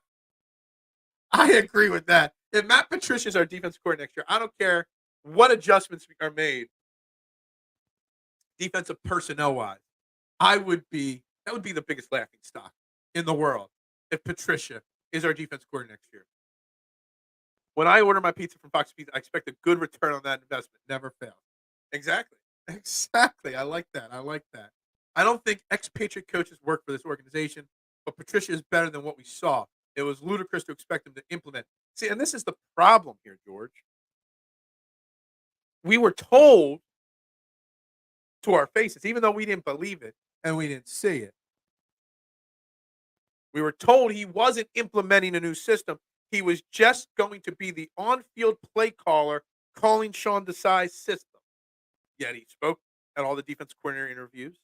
I agree with that. If Matt Patricia's our defense coordinator next year, I don't care what adjustments are made defensive personnel-wise. That would be the biggest laughing stock in the world if Patricia is our defense coordinator next year. When I order my pizza from Fox Pizza, I expect a good return on that investment. Never fail. Exactly. I like that. I don't think expatriate coaches work for this organization, but Patricia is better than what we saw. It was ludicrous to expect him to implement. See, and this is the problem here, George. We were told to our faces, even though we didn't believe it and we didn't see it. We were told he wasn't implementing a new system. He was just going to be the on-field play caller calling Sean Desai's system. Yet he spoke at all the defense coordinator interviews.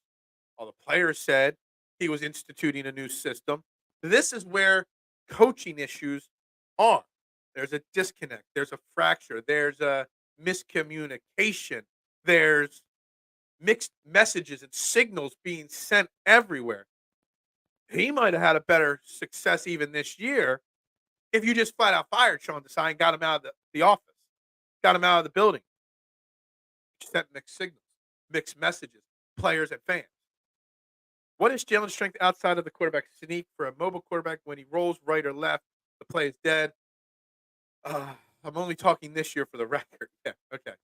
All the players said he was instituting a new system. This is where coaching issues are. There's a disconnect. There's a fracture. There's a miscommunication. There's mixed messages and signals being sent everywhere. He might have had a better success even this year if you just flat out fired Sean Desai and got him out of the office, got him out of the building. Sent mixed signals, mixed messages, players and fans. What is Jalen's strength outside of the quarterback sneak for a mobile quarterback when he rolls right or left? The play is dead. I'm only talking this year for the record. Yeah, okay.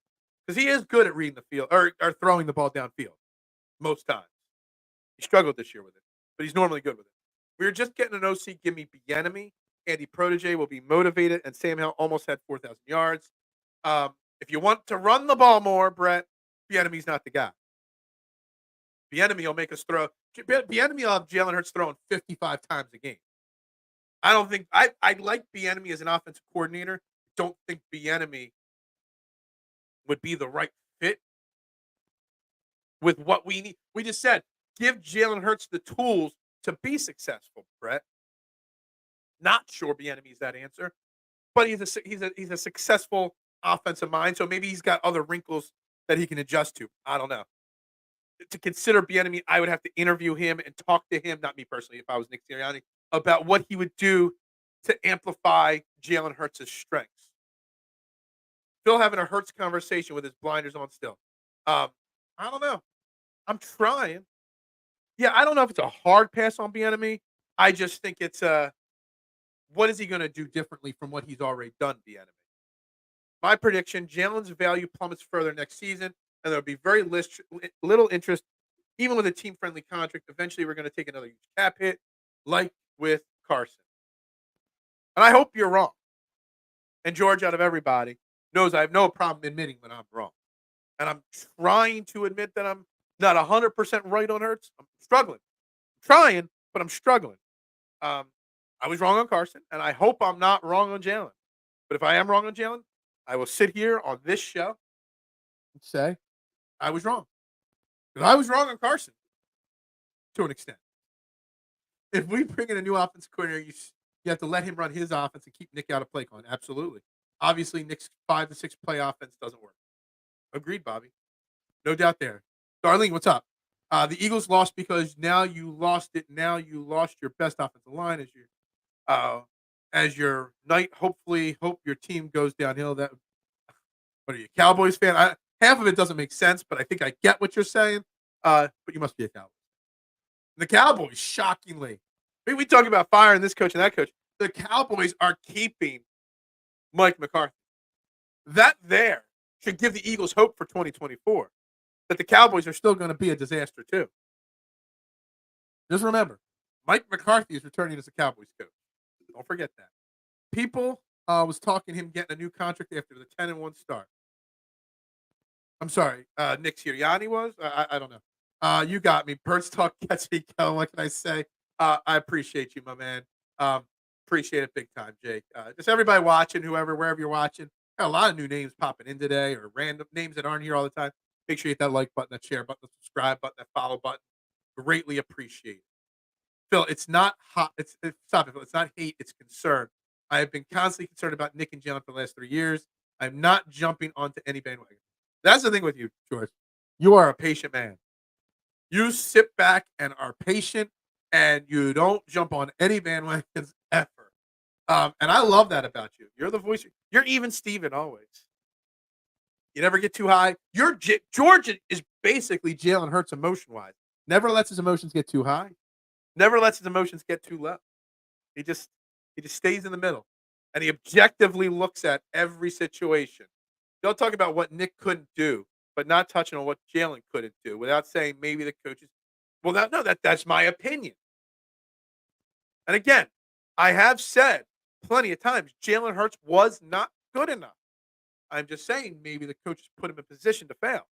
Because he is good at reading the field or throwing the ball downfield most times. He struggled this year with it, but he's normally good with it. We were just getting an OC. Give me Bieniemy. Andy Protege will be motivated, and Sam Howell almost had 4,000 yards. If you want to run the ball more, Brett, Bieniemy's not the guy. Bieniemy will make us throw. Bieniemy will have Jalen Hurts throwing 55 times a game. I don't think I like Bieniemy as an offensive coordinator. Don't think Bieniemy would be the right fit with what we need. We just said give Jalen Hurts the tools to be successful, Brett. Not sure Bieniemy's that answer, but he's a successful offensive mind. So maybe he's got other wrinkles that he can adjust to. I don't know. To consider Bieniemy, I would have to interview him and talk to him, not me personally, if I was Nick Sirianni, about what he would do to amplify Jalen Hurts' strengths. Still having a Hurts conversation with his blinders on still. I don't know. I'm trying. Yeah, I don't know if it's a hard pass on Bieniemy. I just think it's what is he going to do differently from what he's already done, Bieniemy? My prediction, Jalen's value plummets further next season, and there'll be very little interest, even with a team-friendly contract. Eventually, we're going to take another huge cap hit, like with Carson. And I hope you're wrong. And George, out of everybody, knows I have no problem admitting when I'm wrong. And I'm trying to admit that I'm not 100% right on Hurts. I'm struggling. I'm trying, but I'm struggling. I was wrong on Carson, and I hope I'm not wrong on Jalen. But if I am wrong on Jalen, I will sit here on this show and say I was wrong. Because I was wrong on Carson to an extent. If we bring in a new offensive coordinator, you have to let him run his offense and keep Nick out of play calling. Absolutely. Obviously, Nick's 5-6 play offense doesn't work. Agreed, Bobby. No doubt there. Darlene, what's up? The Eagles lost because now you lost it. Now you lost your best offensive line as your night. Hopefully, hope your team goes downhill. That what are you, Cowboys fan? Half of it doesn't make sense, but I think I get what you're saying. But you must be a Cowboys. The Cowboys, shockingly, we talk about firing this coach and that coach. The Cowboys are keeping Mike McCarthy. That there should give the Eagles hope for 2024. That the Cowboys are still going to be a disaster too. Just remember, Mike McCarthy is returning as a Cowboys coach. Don't forget that. People was talking him getting a new contract after the 10-1 start. I'm sorry, Nick Sirianni was? I don't know. You got me. Birds talk gets me going. What can I say? I appreciate you, my man. Appreciate it big time, Jake. Just everybody watching, wherever you're watching. Got a lot of new names popping in today, or random names that aren't here all the time. Make sure you hit that like button, that share button, that subscribe button, that follow button. Greatly appreciate it. Phil, it's not hot. Stop it, Phil. It's not hate. It's concern. I have been constantly concerned about Nick and Jalen for the last 3 years. I'm not jumping onto any bandwagon. That's the thing with you, George. You are a patient man. You sit back and are patient, and you don't jump on any bandwagons ever. And I love that about you. You're the voice. You're even Steven always. You never get too high. George is basically Jalen Hurts emotion-wise. Never lets his emotions get too high. Never lets his emotions get too low. He just stays in the middle. And he objectively looks at every situation. Don't talk about what Nick couldn't do, but not touching on what Jalen couldn't do without saying maybe the coaches. Well, that's my opinion. And again, I have said plenty of times Jalen Hurts was not good enough. I'm just saying maybe the coaches put him in position to fail.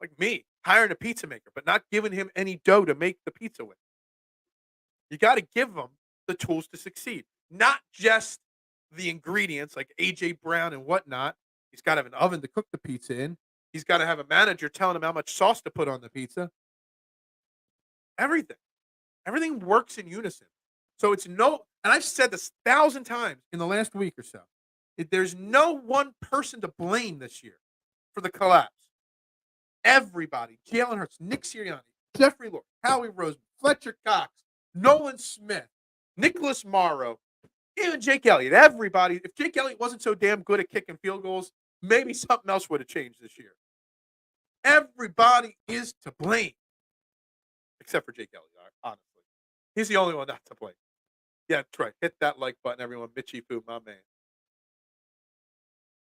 Like me, hiring a pizza maker, but not giving him any dough to make the pizza with. You got to give him the tools to succeed, not just the ingredients like A.J. Brown and whatnot. He's got to have an oven to cook the pizza in. He's got to have a manager telling him how much sauce to put on the pizza. Everything works in unison. So and I've said this 1,000 times in the last week or so. There's no one person to blame this year for the collapse. Everybody, Jalen Hurts, Nick Sirianni, Jeffrey Lord, Howie Roseman, Fletcher Cox, Nolan Smith, Nicholas Morrow, even Jake Elliott, everybody. If Jake Elliott wasn't so damn good at kicking field goals, maybe something else would have changed this year. Everybody is to blame. Except for Jake Elliott, honestly. He's the only one not to blame. Yeah, that's right. Hit that like button, everyone. Mitchie Poo, my man.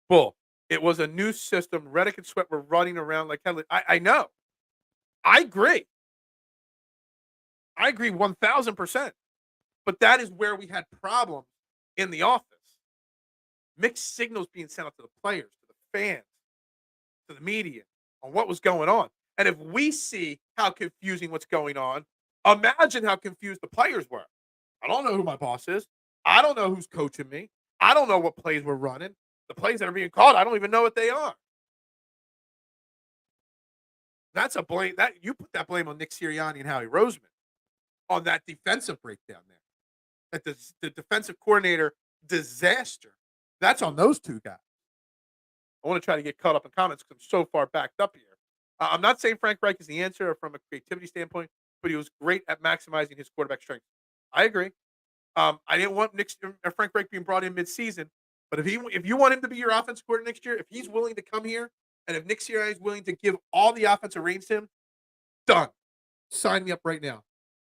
Bull. It was a new system. Reddick and Sweat were running around like hell. I know. I agree. 1,000%. But that is where we had problems in the office. Mixed signals being sent out to the players, to the fans, to the media, on what was going on. And if we see how confusing what's going on, imagine how confused the players were. I don't know who my boss is. I don't know who's coaching me. I don't know what plays we're running. The plays that are being called, I don't even know what they are. That's a blame. That you put that blame on Nick Sirianni and Howie Roseman on that defensive breakdown there. At the defensive coordinator disaster. That's on those two guys. I want to try to get caught up in comments because I'm so far backed up here. I'm not saying Frank Reich is the answer from a creativity standpoint, but he was great at maximizing his quarterback strength. I agree. I didn't want Frank Reich being brought in mid-season, but if you want him to be your offensive coordinator next year, if he's willing to come here, and if Nick Sirianni is willing to give all the offensive reins to him, done. Sign me up right now.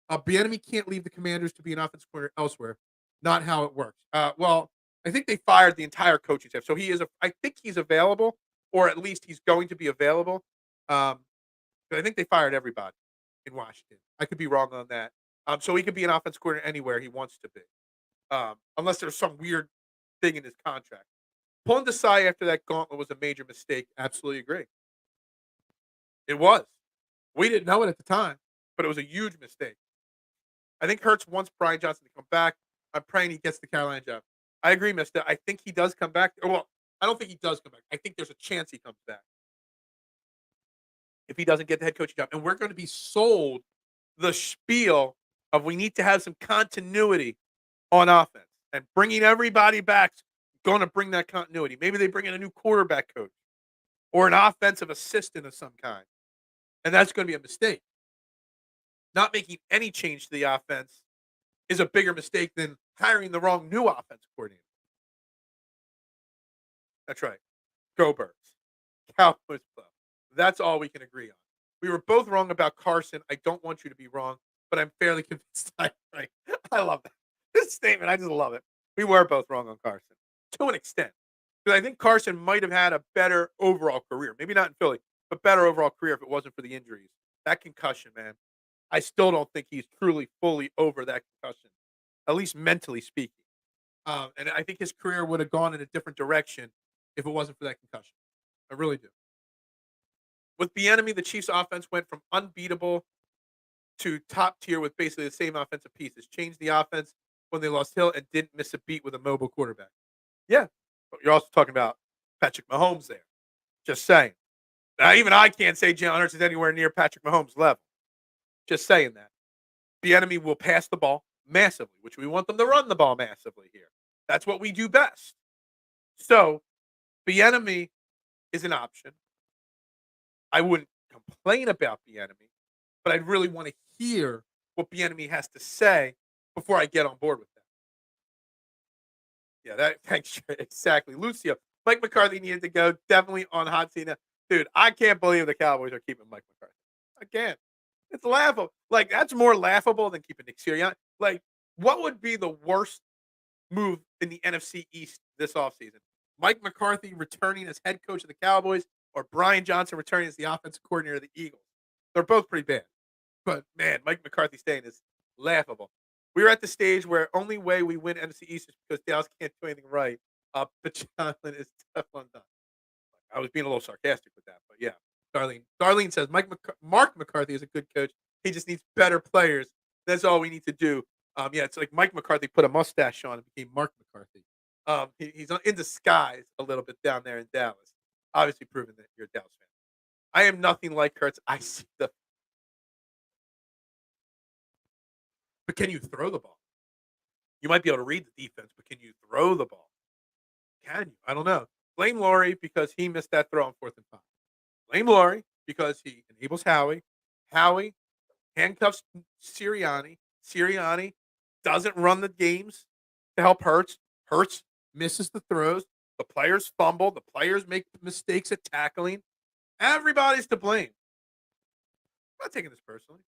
Bieniemy can't leave the Commanders to be an offensive coordinator elsewhere. Not how it works. Well, I think they fired the entire coaching staff, so I think he's available, or at least he's going to be available. But I think they fired everybody in Washington. I could be wrong on that. So he could be an offensive coordinator anywhere he wants to be, unless there's some weird thing in his contract. Pulling Desai after that gauntlet was a major mistake. Absolutely agree. It was. We didn't know it at the time, but it was a huge mistake. I think Hurts wants Brian Johnson to come back. I'm praying he gets the Carolina job. I agree, mister. I think he does come back. Well, I don't think he does come back. I think there's a chance he comes back if he doesn't get the head coaching job. And we're going to be sold the spiel of we need to have some continuity on offense. And bringing everybody back is going to bring that continuity. Maybe they bring in a new quarterback coach or an offensive assistant of some kind. And that's going to be a mistake. Not making any change to the offense is a bigger mistake than hiring the wrong new offensive coordinator. That's right. Go Birds. Cowboys club. That's all we can agree on. We were both wrong about Carson. I don't want you to be wrong, but I'm fairly convinced I'm right. I love that. This statement, I just love it. We were both wrong on Carson to an extent. Because I think Carson might have had a better overall career. Maybe not in Philly, but better overall career if it wasn't for the injuries. That concussion, man. I still don't think he's truly, fully over that concussion, at least mentally speaking. And I think his career would have gone in a different direction if it wasn't for that concussion. I really do. With Bieniemy, the Chiefs' offense went from unbeatable to top tier with basically the same offensive pieces. Changed the offense when they lost Hill and didn't miss a beat with a mobile quarterback. Yeah, but you're also talking about Patrick Mahomes there. Just saying. Now, even I can't say Jalen Hurts is anywhere near Patrick Mahomes' level. Just saying that. Bieniemy will pass the ball massively, which we want them to run the ball massively here. That's what we do best. So, Bieniemy is an option. I wouldn't complain about Bieniemy, but I'd really want to hear what Bieniemy has to say before I get on board with that. Yeah, thanks. Exactly. Lucio, Mike McCarthy needed to go. Definitely on hot seat now. Dude, I can't believe the Cowboys are keeping Mike McCarthy. I can't. It's laughable. Like, that's more laughable than keeping Nick Sirianni. Like, what would be the worst move in the NFC East this offseason? Mike McCarthy returning as head coach of the Cowboys or Brian Johnson returning as the offensive coordinator of the Eagles? They're both pretty bad. But, man, Mike McCarthy staying is laughable. We are at the stage where only way we win NFC East is because Dallas can't do anything right. But Jonathan is Teflon done. I was being a little sarcastic with that, but yeah. Darlene says Mark McCarthy is a good coach. He just needs better players. That's all we need to do. Yeah, it's like Mike McCarthy put a mustache on and became Mark McCarthy. He's in disguise a little bit down there in Dallas. Obviously proving that you're a Dallas fan. I am nothing like Hurts. I see the. But can you throw the ball? You might be able to read the defense, but can you throw the ball? Can you? I don't know. Blame Laurie because he missed that throw on 4th and 5. Blame Laurie because he enables Howie. Howie handcuffs Sirianni. Sirianni doesn't run the games to help Hurts. Hurts misses the throws. The players fumble. The players make mistakes at tackling. Everybody's to blame. I'm not taking this personally.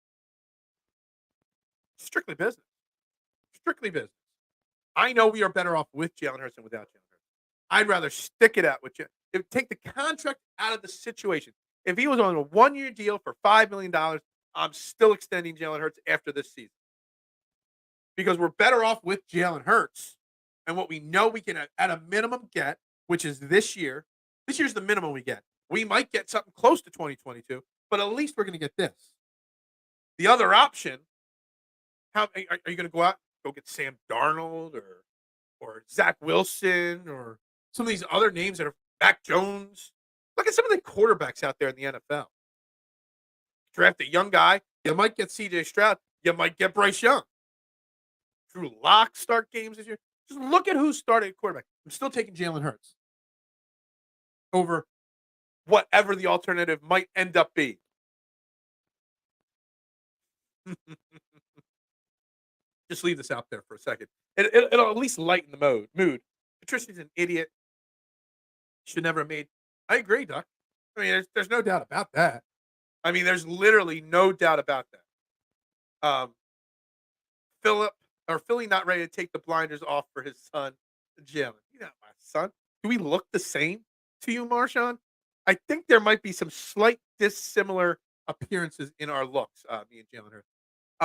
Strictly business. Strictly business. I know we are better off with Jalen Hurts than without Jalen Hurts. I'd rather stick it out with you. Take the contract out of the situation. If he was on a 1-year deal for $5 million, I'm still extending Jalen Hurts after this season. Because we're better off with Jalen Hurts and what we know we can at a minimum get, which is this year. This year's the minimum we get. We might get something close to 2022, but at least we're going to get this. The other option, how are you going to go get Sam Darnold or Zach Wilson or some of these other names that are Mac Jones? Look at some of the quarterbacks out there in the NFL. Draft a young guy. You might get C.J. Stroud. You might get Bryce Young. Drew Lock start games this year. Just look at who started at quarterback. I'm still taking Jalen Hurts over whatever the alternative might end up being. Just leave this out there for a second. It'll at least lighten the mood. Patricia's an idiot. Should never have made. I agree, Doc. I mean, there's no doubt about that. I mean, there's literally no doubt about that. Philly not ready to take the blinders off for his son, Jalen. You're not my son. Do we look the same to you, Marshawn? I think there might be some slight dissimilar appearances in our looks, me and Jalen Hurts.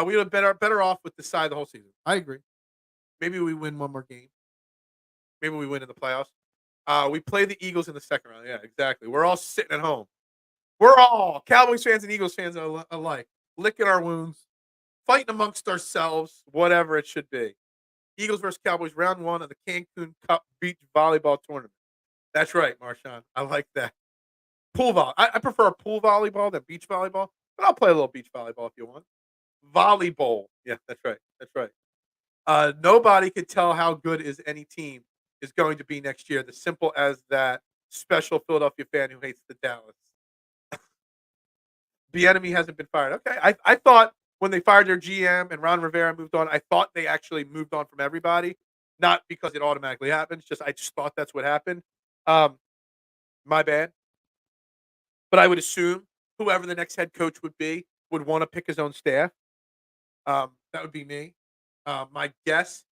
We would have better off with Desai the whole season. I agree. Maybe we win one more game. Maybe we win in the playoffs. We play the Eagles in the second round. Yeah, exactly. We're all sitting at home. We're all Cowboys fans and Eagles fans alike, licking our wounds, fighting amongst ourselves, whatever it should be. Eagles versus Cowboys, round 1 of the Cancun Cup Beach Volleyball Tournament. That's right, Marshawn. I like that. Pool volleyball. I prefer pool volleyball than beach volleyball, but I'll play a little beach volleyball if you want. Volleyball. Yeah, that's right. That's right. Nobody could tell how good is any team is going to be next year. The simple as that special Philadelphia fan who hates the Dallas. The enemy hasn't been fired. Okay. I thought when they fired their GM and Ron Rivera moved on, I thought they actually moved on from everybody. Not because it automatically happens. I just thought that's what happened. My bad. But I would assume whoever the next head coach would be would want to pick his own staff. That would be me. My guess.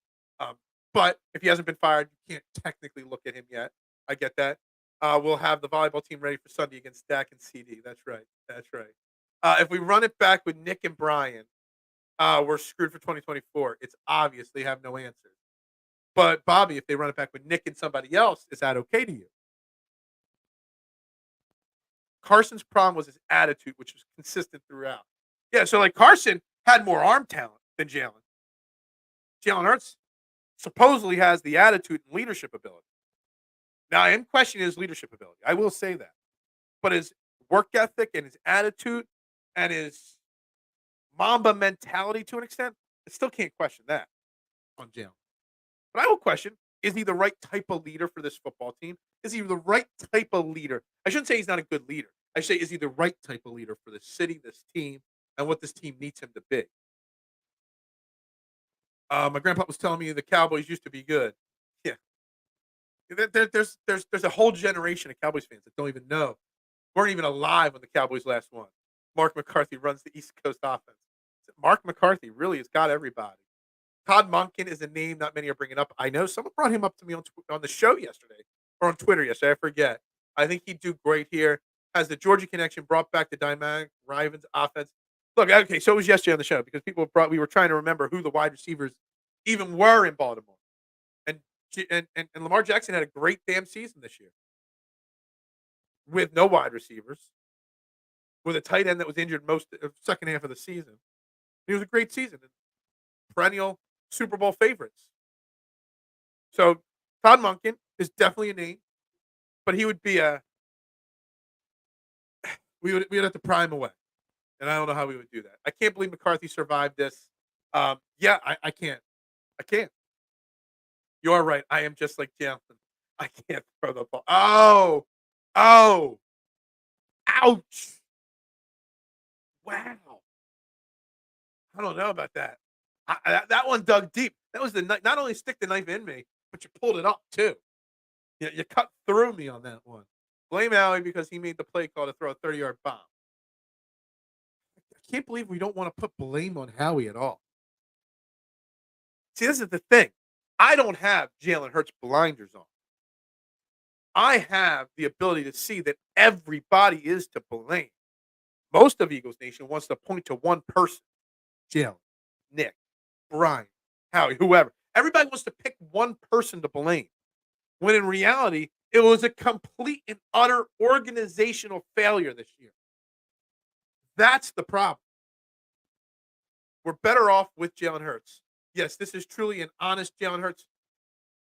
But if he hasn't been fired, you can't technically look at him yet. I get that. We'll have the volleyball team ready for Sunday against Dak and CD. That's right. That's right. If we run it back with Nick and Brian, we're screwed for 2024. It's obvious they have no answers. But Bobby, if they run it back with Nick and somebody else, is that okay to you? Carson's problem was his attitude, which was consistent throughout. Yeah, so like Carson had more arm talent than Jalen. Jalen Hurts supposedly has the attitude and leadership ability. Now, I am questioning his leadership ability. I will say that. But his work ethic and his attitude and his Mamba mentality to an extent, I still can't question that on Jalen. But I will question, is he the right type of leader for this football team? Is he the right type of leader? I shouldn't say he's not a good leader. I should say, is he the right type of leader for this city, this team, and what this team needs him to be? My grandpa was telling me the Cowboys used to be good. Yeah. There's a whole generation of Cowboys fans that don't even know. Weren't even alive when the Cowboys last won. Mark McCarthy runs the East Coast offense. Mark McCarthy really has got everybody. Todd Monken is a name not many are bringing up. I know someone brought him up to me on the show yesterday or on Twitter yesterday. I forget. I think he'd do great here. Has the Georgia connection, brought back the dynamic Ravens offense. Look, okay, so it was yesterday on the show because we were trying to remember who the wide receivers even were in Baltimore. And Lamar Jackson had a great damn season this year with no wide receivers, with a tight end that was injured most of the second half of the season. It was a great season. Perennial Super Bowl favorites. So Todd Monken is definitely a name, but he would be we would have to pry him away. And I don't know how we would do that. I can't believe McCarthy survived this. Yeah, I can't. I can't. You're right. I am just like Jalen. I can't throw the ball. Oh, ouch. Wow. I don't know about that. That one dug deep. That was not only stick the knife in me, but you pulled it up too. You cut through me on that one. Blame Howie because he made the play call to throw a 30-yard bomb. I can't believe we don't want to put blame on Howie at all. See, this is the thing. I don't have Jalen Hurts blinders on. I have the ability to see that everybody is to blame. Most of Eagles Nation wants to point to one person. Jalen, Nick, Brian, Howie, whoever. Everybody wants to pick one person to blame. When in reality, It was a complete and utter organizational failure this year. That's the problem. We're better off with Jalen Hurts. Yes, this is truly an honest Jalen Hurts.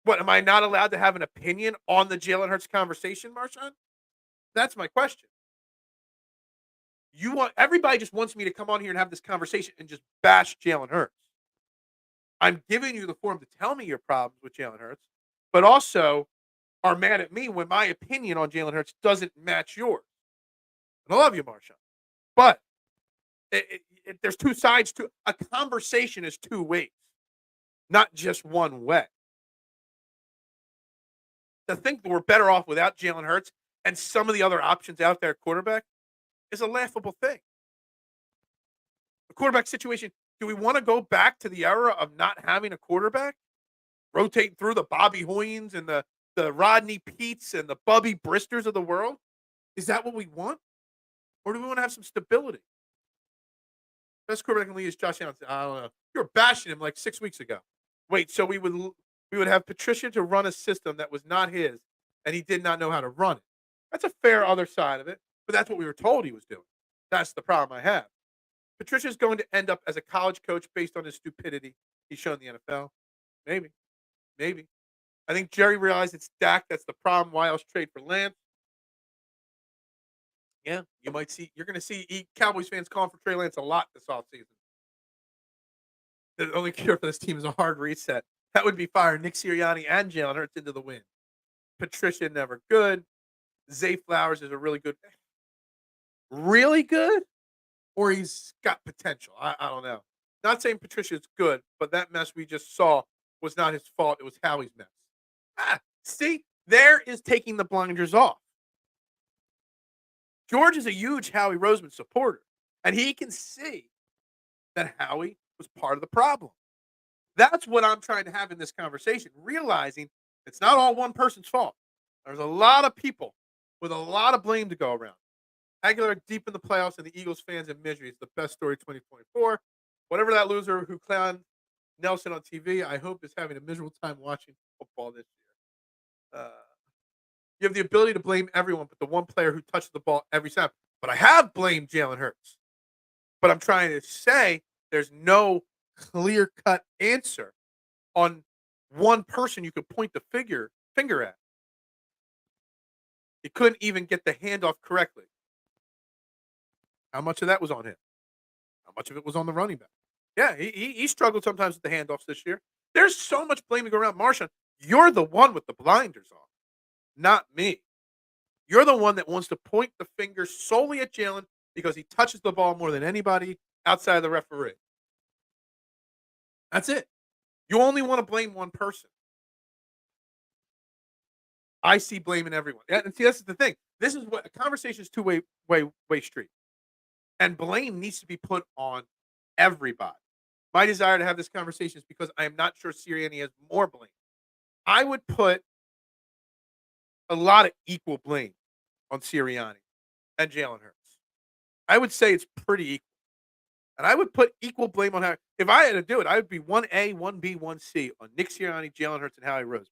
What, am I not allowed to have an opinion on the Jalen Hurts conversation, Marshawn? That's my question. Everybody just wants me to come on here and have this conversation and just bash Jalen Hurts. I'm giving you the forum to tell me your problems with Jalen Hurts, but also are mad at me when my opinion on Jalen Hurts doesn't match yours. And I love you, Marshawn. But there's two sides to a conversation is two ways, not just one way. To think that we're better off without Jalen Hurts and some of the other options out there at quarterback is a laughable thing. The quarterback situation, do we want to go back to the era of not having a quarterback? Rotating through the Bobby Hoyens and the Rodney Peets and the Bubby Bristers of the world? Is that what we want? Or do we want to have some stability? Best quarterback in the league is Josh Allen. I don't know. You were bashing him like 6 weeks ago. Wait, so we would have Patricia to run a system that was not his, and he did not know how to run it. That's a fair other side of it, but that's what we were told he was doing. That's the problem I have. Patricia's going to end up as a college coach based on his stupidity he's shown in the NFL. Maybe. I think Jerry realized it's Dak that's the problem. Why else trade for Lance? Yeah, you're going to see Cowboys fans calling for Trey Lance a lot this offseason. The only cure for this team is a hard reset. That would be firing Nick Sirianni and Jalen Hurts into the wind. Patricia, never good. Zay Flowers is a really good. Or he's got potential. I don't know. Not saying Patricia's good, but that mess we just saw was not his fault. It was Howie's mess. See, there is taking the blinders off. George is a huge Howie Roseman supporter, and he can see that Howie was part of the problem. That's what I'm trying to have in this conversation, realizing it's not all one person's fault. There's a lot of people with a lot of blame to go around. Aguilar deep in the playoffs and the Eagles fans in misery. It's the best story 2024. Whatever that loser who clowned Nelson on TV, I hope is having a miserable time watching football this year. You have the ability to blame everyone but the one player who touches the ball every snap. But I have blamed Jalen Hurts. But I'm trying to say there's no clear-cut answer on one person you could point the finger at. He couldn't even get the handoff correctly. How much of that was on him? How much of it was on the running back? Yeah, he struggled sometimes with the handoffs this year. There's so much blame to go around. Marshawn, you're the one with the blinders on, not me. You're the one that wants to point the finger solely at Jalen because he touches the ball more than anybody outside of the referee. That's it. You only want to blame one person. I see blaming everyone. And see, that's the thing. This is what a conversation is two-way street. And blame needs to be put on everybody. My desire to have this conversation is because I am not sure Sirianni has more blame. I would put a lot of equal blame on Sirianni and Jalen Hurts. I would say it's pretty equal. And I would put equal blame on Howie. If I had to do it, I would be 1A, 1B, 1C on Nick Sirianni, Jalen Hurts, and Howie Roseman.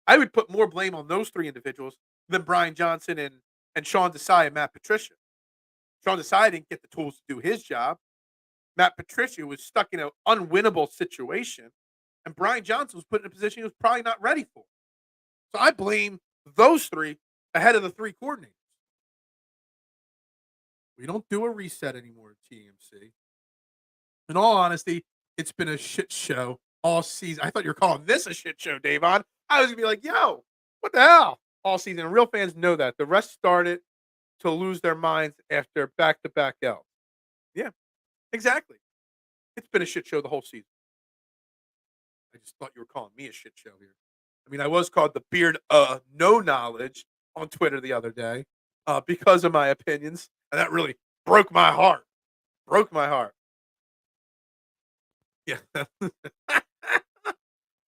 I would put more blame on those three individuals than Brian Johnson and Sean Desai and Matt Patricia. Sean Desai didn't get the tools to do his job. Matt Patricia was stuck in an unwinnable situation. And Brian Johnson was put in a position he was probably not ready for. So I blame those three ahead of the three coordinators. We don't do a reset anymore at TMC. In all honesty, it's been a shit show all season. I thought you were calling this a shit show, Davon. I was going to be like, yo, what the hell? All season. And real fans know that. The rest started to lose their minds after back-to-back L's. Yeah, exactly. It's been a shit show the whole season. I just thought you were calling me a shit show here. I mean, I was called the Beard No Knowledge on Twitter the other day because of my opinions. And that really broke my heart. Yeah.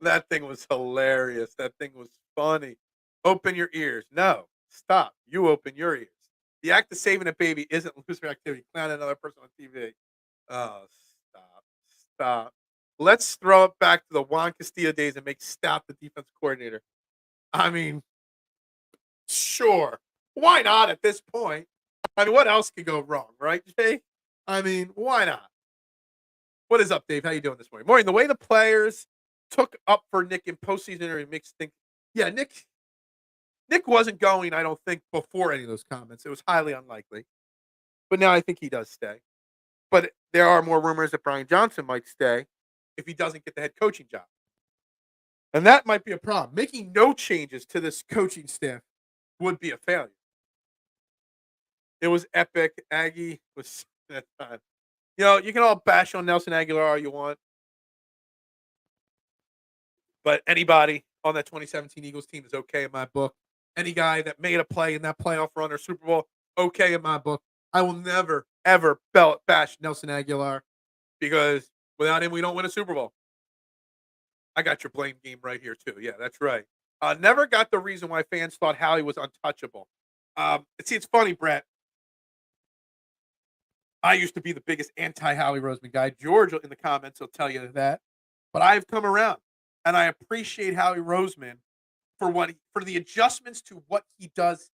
That thing was hilarious. That thing was funny. Open your ears. No, stop. You open your ears. The act of saving a baby isn't loser activity. Clown another person on TV. Oh, stop. Let's throw it back to the Juan Castillo days and make Stout the defense coordinator. I mean, Sure. Why not at this point? I mean, what else could go wrong, right, Jay? I mean, why not? What is up, Dave? How you doing this morning? Morning. The way the players took up for Nick in postseason interview makes me think. Yeah, Nick wasn't going, I don't think, before any of those comments. It was highly unlikely. But now I think he does stay. But there are more rumors that Brian Johnson might stay if he doesn't get the head coaching job. And that might be a problem. Making no changes to this coaching staff would be a failure. It was epic. Aggie was that time. You can all bash on Nelson Aguilar all you want. But anybody on that 2017 Eagles team is okay in my book. Any guy that made a play in that playoff run or Super Bowl, okay in my book. I will never, ever bash Nelson Aguilar because without him, we don't win a Super Bowl. I got your blame game right here, too. Yeah, that's right. Never got the reason why fans thought Howie was untouchable. It's funny, Brett. I used to be the biggest anti-Howie Roseman guy. George in the comments will tell you that. But I've come around, and I appreciate Howie Roseman for the adjustments to what he does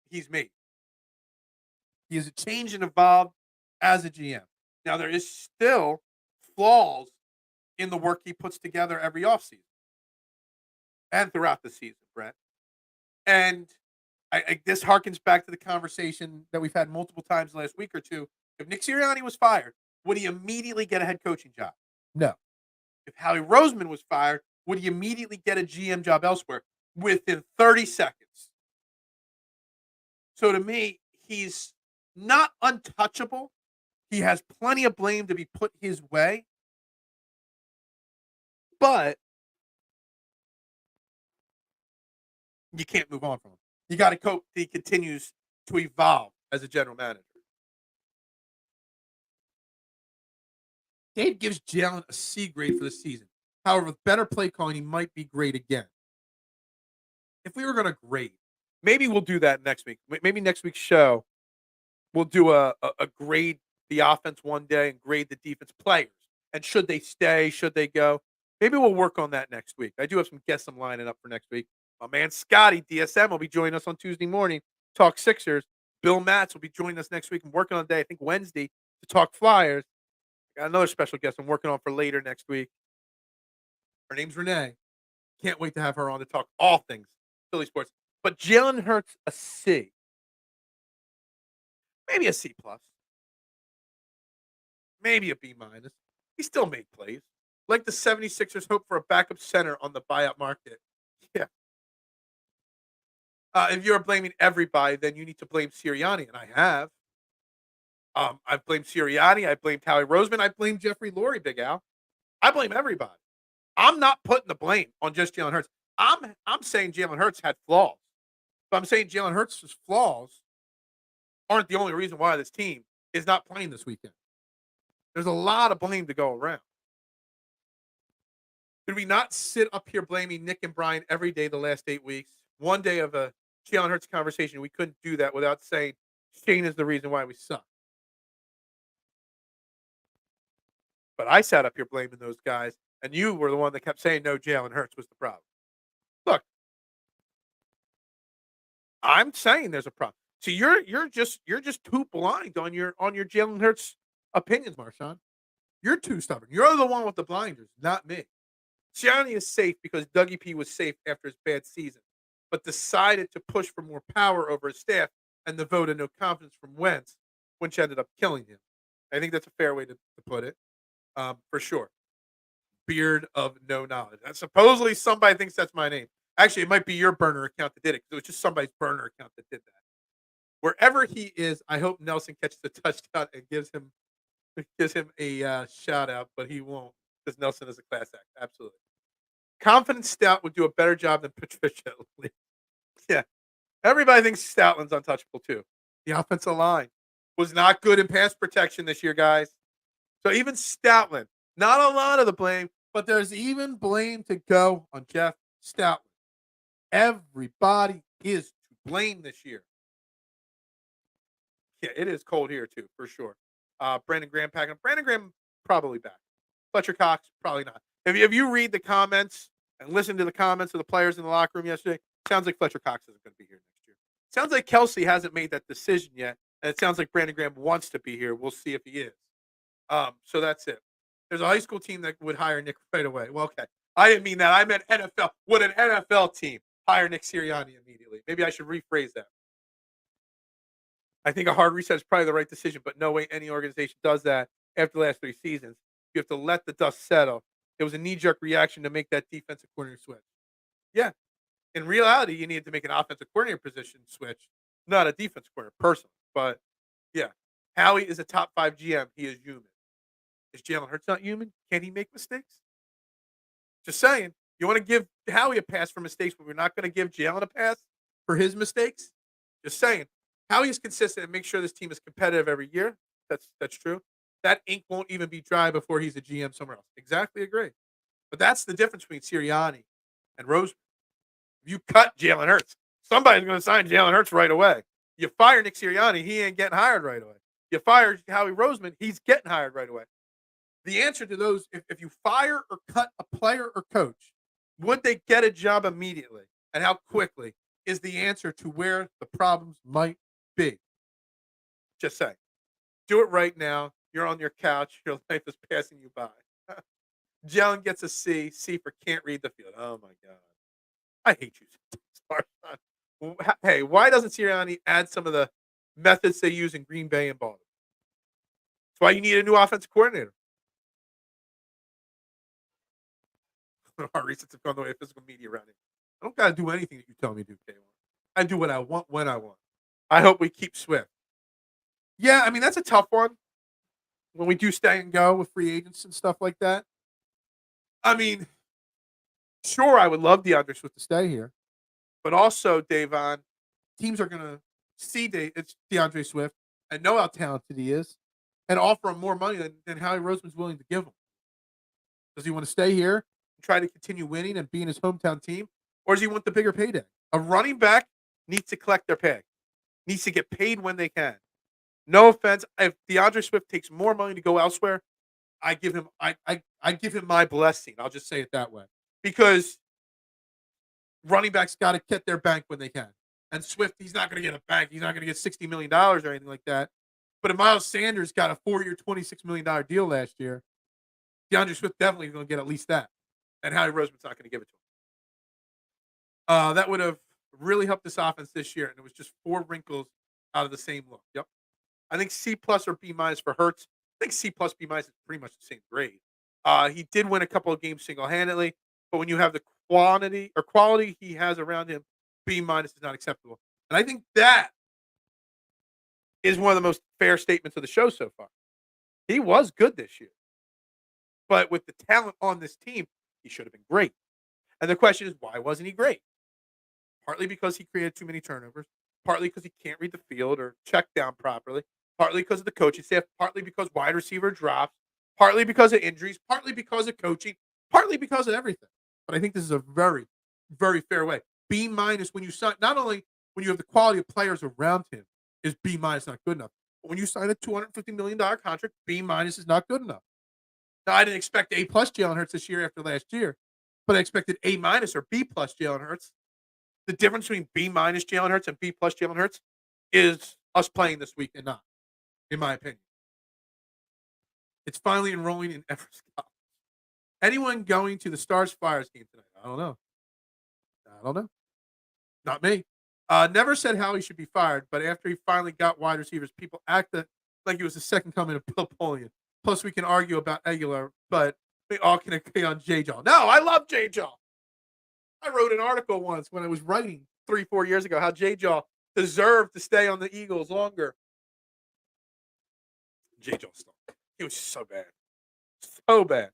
he's made. He has changed and evolved as a GM. Now, there is still flaws in the work he puts together every offseason and throughout the season, Brett. And this harkens back to the conversation that we've had multiple times last week or two. If Nick Sirianni was fired, would he immediately get a head coaching job? No. If Howie Roseman was fired, would he immediately get a GM job elsewhere? Within 30 seconds. So to me, he's not untouchable. He has plenty of blame to be put his way. But you can't move on from him. You got to cope. He continues to evolve as a general manager. Dave gives Jalen a C grade for the season. However, with better play calling, he might be great again. If we were going to grade, maybe we'll do that next week. Maybe next week's show, we'll do a grade the offense one day and grade the defense players. And should they stay? Should they go? Maybe we'll work on that next week. I do have some guests I'm lining up for next week. My man Scotty, DSM, will be joining us on Tuesday morning, talk Sixers. Bill Matz will be joining us next week. I'm working on a day, I think Wednesday, to talk Flyers. Got another special guest I'm working on for later next week. Her name's Renee. Can't wait to have her on to talk all things Philly sports. But Jalen Hurts, a C. Maybe a C+. Maybe a B-. He still made plays. Like the 76ers hope for a backup center on the buyout market. Yeah. If you're blaming everybody, then you need to blame Sirianni, and I have. I've blamed Sirianni. I blamed Howie Roseman. I blamed Jeffrey Lurie, Big Al. I blame everybody. I'm not putting the blame on just Jalen Hurts. I'm saying Jalen Hurts had flaws. But I'm saying Jalen Hurts' flaws aren't the only reason why this team is not playing this weekend. There's a lot of blame to go around. Did we not sit up here blaming Nick and Brian every day the last 8 weeks? One day of a Jalen Hurts conversation, we couldn't do that without saying Shane is the reason why we suck. But I sat up here blaming those guys, and you were the one that kept saying no, Jalen Hurts was the problem. Look, I'm saying there's a problem. So you're just too blind on your Jalen Hurts opinions, Marshawn. You're too stubborn. You're the one with the blinders, not me. Sirianni is safe because Dougie P was safe after his bad season, but decided to push for more power over his staff and the vote of no confidence from Wentz, which ended up killing him. I think that's a fair way to put it, for sure. Beard of no knowledge. And supposedly somebody thinks that's my name. Actually, it might be your burner account that did it because it was just somebody's burner account that did that. Wherever he is, I hope Nelson catches the touchdown and gives him a shout out, but he won't because Nelson is a class act. Absolutely. Confident Stout would do a better job than Patricia. Yeah. Everybody thinks Stoutland's untouchable too. The offensive line was not good in pass protection this year, guys. So even Stoutland, not a lot of the blame, but there's even blame to go on Jeff Stoutland. Everybody is to blame this year. Yeah, it is cold here too, for sure. Brandon Graham packing up. Brandon Graham probably back. Fletcher Cox, probably not. If you read the comments and listen to the comments of the players in the locker room yesterday, sounds like Fletcher Cox isn't going to be here next year. Sounds like Kelce hasn't made that decision yet, and it sounds like Brandon Graham wants to be here. We'll see if he is. So that's it. There's a high school team that would hire Nick right away. Well, okay. I didn't mean that. I meant NFL. Would an NFL team hire Nick Sirianni immediately? Maybe I should rephrase that. I think a hard reset is probably the right decision, but no way any organization does that after the last 3 seasons. You have to let the dust settle. It was a knee-jerk reaction to make that defensive coordinator switch. Yeah. In reality, you need to make an offensive coordinator position switch, not a defense coordinator, personally. But yeah, Howie is a top 5 GM. He is human. Is Jalen Hurts not human? Can he make mistakes? Just saying. You want to give Howie a pass for mistakes, but we're not going to give Jalen a pass for his mistakes? Just saying. Howie is consistent and makes sure this team is competitive every year. That's true. That ink won't even be dry before he's a GM somewhere else. Exactly agree. But that's the difference between Sirianni and Roseman. If you cut Jalen Hurts, somebody's going to sign Jalen Hurts right away. You fire Nick Sirianni, he ain't getting hired right away. You fire Howie Roseman, he's getting hired right away. The answer to those, if you fire or cut a player or coach, would they get a job immediately and how quickly is the answer to where the problems might be. Just saying. Do it right now. You're on your couch. Your life is passing you by. Jalen gets a C. C for can't read the field. Oh, my God. I hate you. Hey, why doesn't Sirianni add some of the methods they use in Green Bay and Baltimore? That's why you need a new offensive coordinator. Our reasons have gone the way of physical media around it. I don't got to do anything that you tell me to do, K1. I do what I want when I want. I hope we keep Swift. Yeah, I mean, that's a tough one when we do stay and go with free agents and stuff like that. I mean, sure, I would love DeAndre Swift to stay here. But also, Davon, teams are going to see it's DeAndre Swift and know how talented he is and offer him more money than Howie Roseman's willing to give him. Does he want to stay here and try to continue winning and be in his hometown team? Or does he want the bigger payday? A running back needs to collect their pay, needs to get paid when they can. No offense. If DeAndre Swift takes more money to go elsewhere, I give him my blessing. I'll just say it that way. Because running backs got to get their bank when they can. And Swift, he's not going to get a bank. He's not going to get $60 million or anything like that. But if Miles Sanders got a 4-year, $26 million deal last year, DeAndre Swift definitely going to get at least that. And Howie Roseman's not going to give it to him. That would have really helped this offense this year. And it was just 4 wrinkles out of the same look. Yep. I think C+ or B- for Hurts. I think C+, B- is pretty much the same grade. He did win a couple of games single-handedly. But when you have the quality he has around him, B- is not acceptable. And I think that is one of the most fair statements of the show so far. He was good this year. But with the talent on this team, he should have been great. And the question is, why wasn't he great? Partly because he created too many turnovers. Partly because he can't read the field or check down properly. Partly because of the coaching staff. Partly because wide receiver drops. Partly because of injuries. Partly because of coaching. Partly because of everything. But I think this is a very, very fair way. B- when you sign, not only when you have the quality of players around him, is B- not good enough. But when you sign a $250 million contract, B- is not good enough. Now, I didn't expect A+ Jalen Hurts this year after last year, but I expected A- or B+ Jalen Hurts. The difference between B- Jalen Hurts and B+ Jalen Hurts is us playing this week and not, in my opinion. It's finally enrolling in Everest College. Anyone going to the Stars Flyers game tonight? I don't know. Not me. Never said how he should be fired, but after he finally got wide receivers, people acted like he was the second coming of Bill Polian. Plus, we can argue about Aguilar, but we all can agree on J-Jaw. No, I love J-Jaw. I wrote an article once when I was writing 3-4 years ago how J-Jaw deserved to stay on the Eagles longer. J-Jaw stunk. He was so bad. So bad.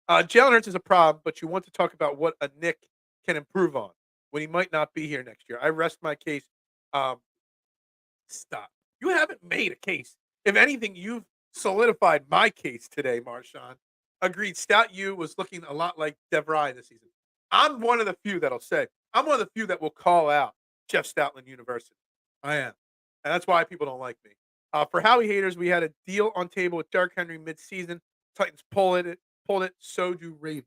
Jalen Hurts is a problem, but you want to talk about what a Nick can improve on when he might not be here next year. I rest my case. Stop. You haven't made a case. If anything, you've solidified my case today, Marshawn. Agreed. Stout U was looking a lot like DeVry this season. I'm one of the few that'll say, I'm one of the few that will call out Jeff Stoutland University. I am. And that's why people don't like me. For Howie haters, we had a deal on table with Derrick Henry midseason. Titans pulled it. So do Ravens.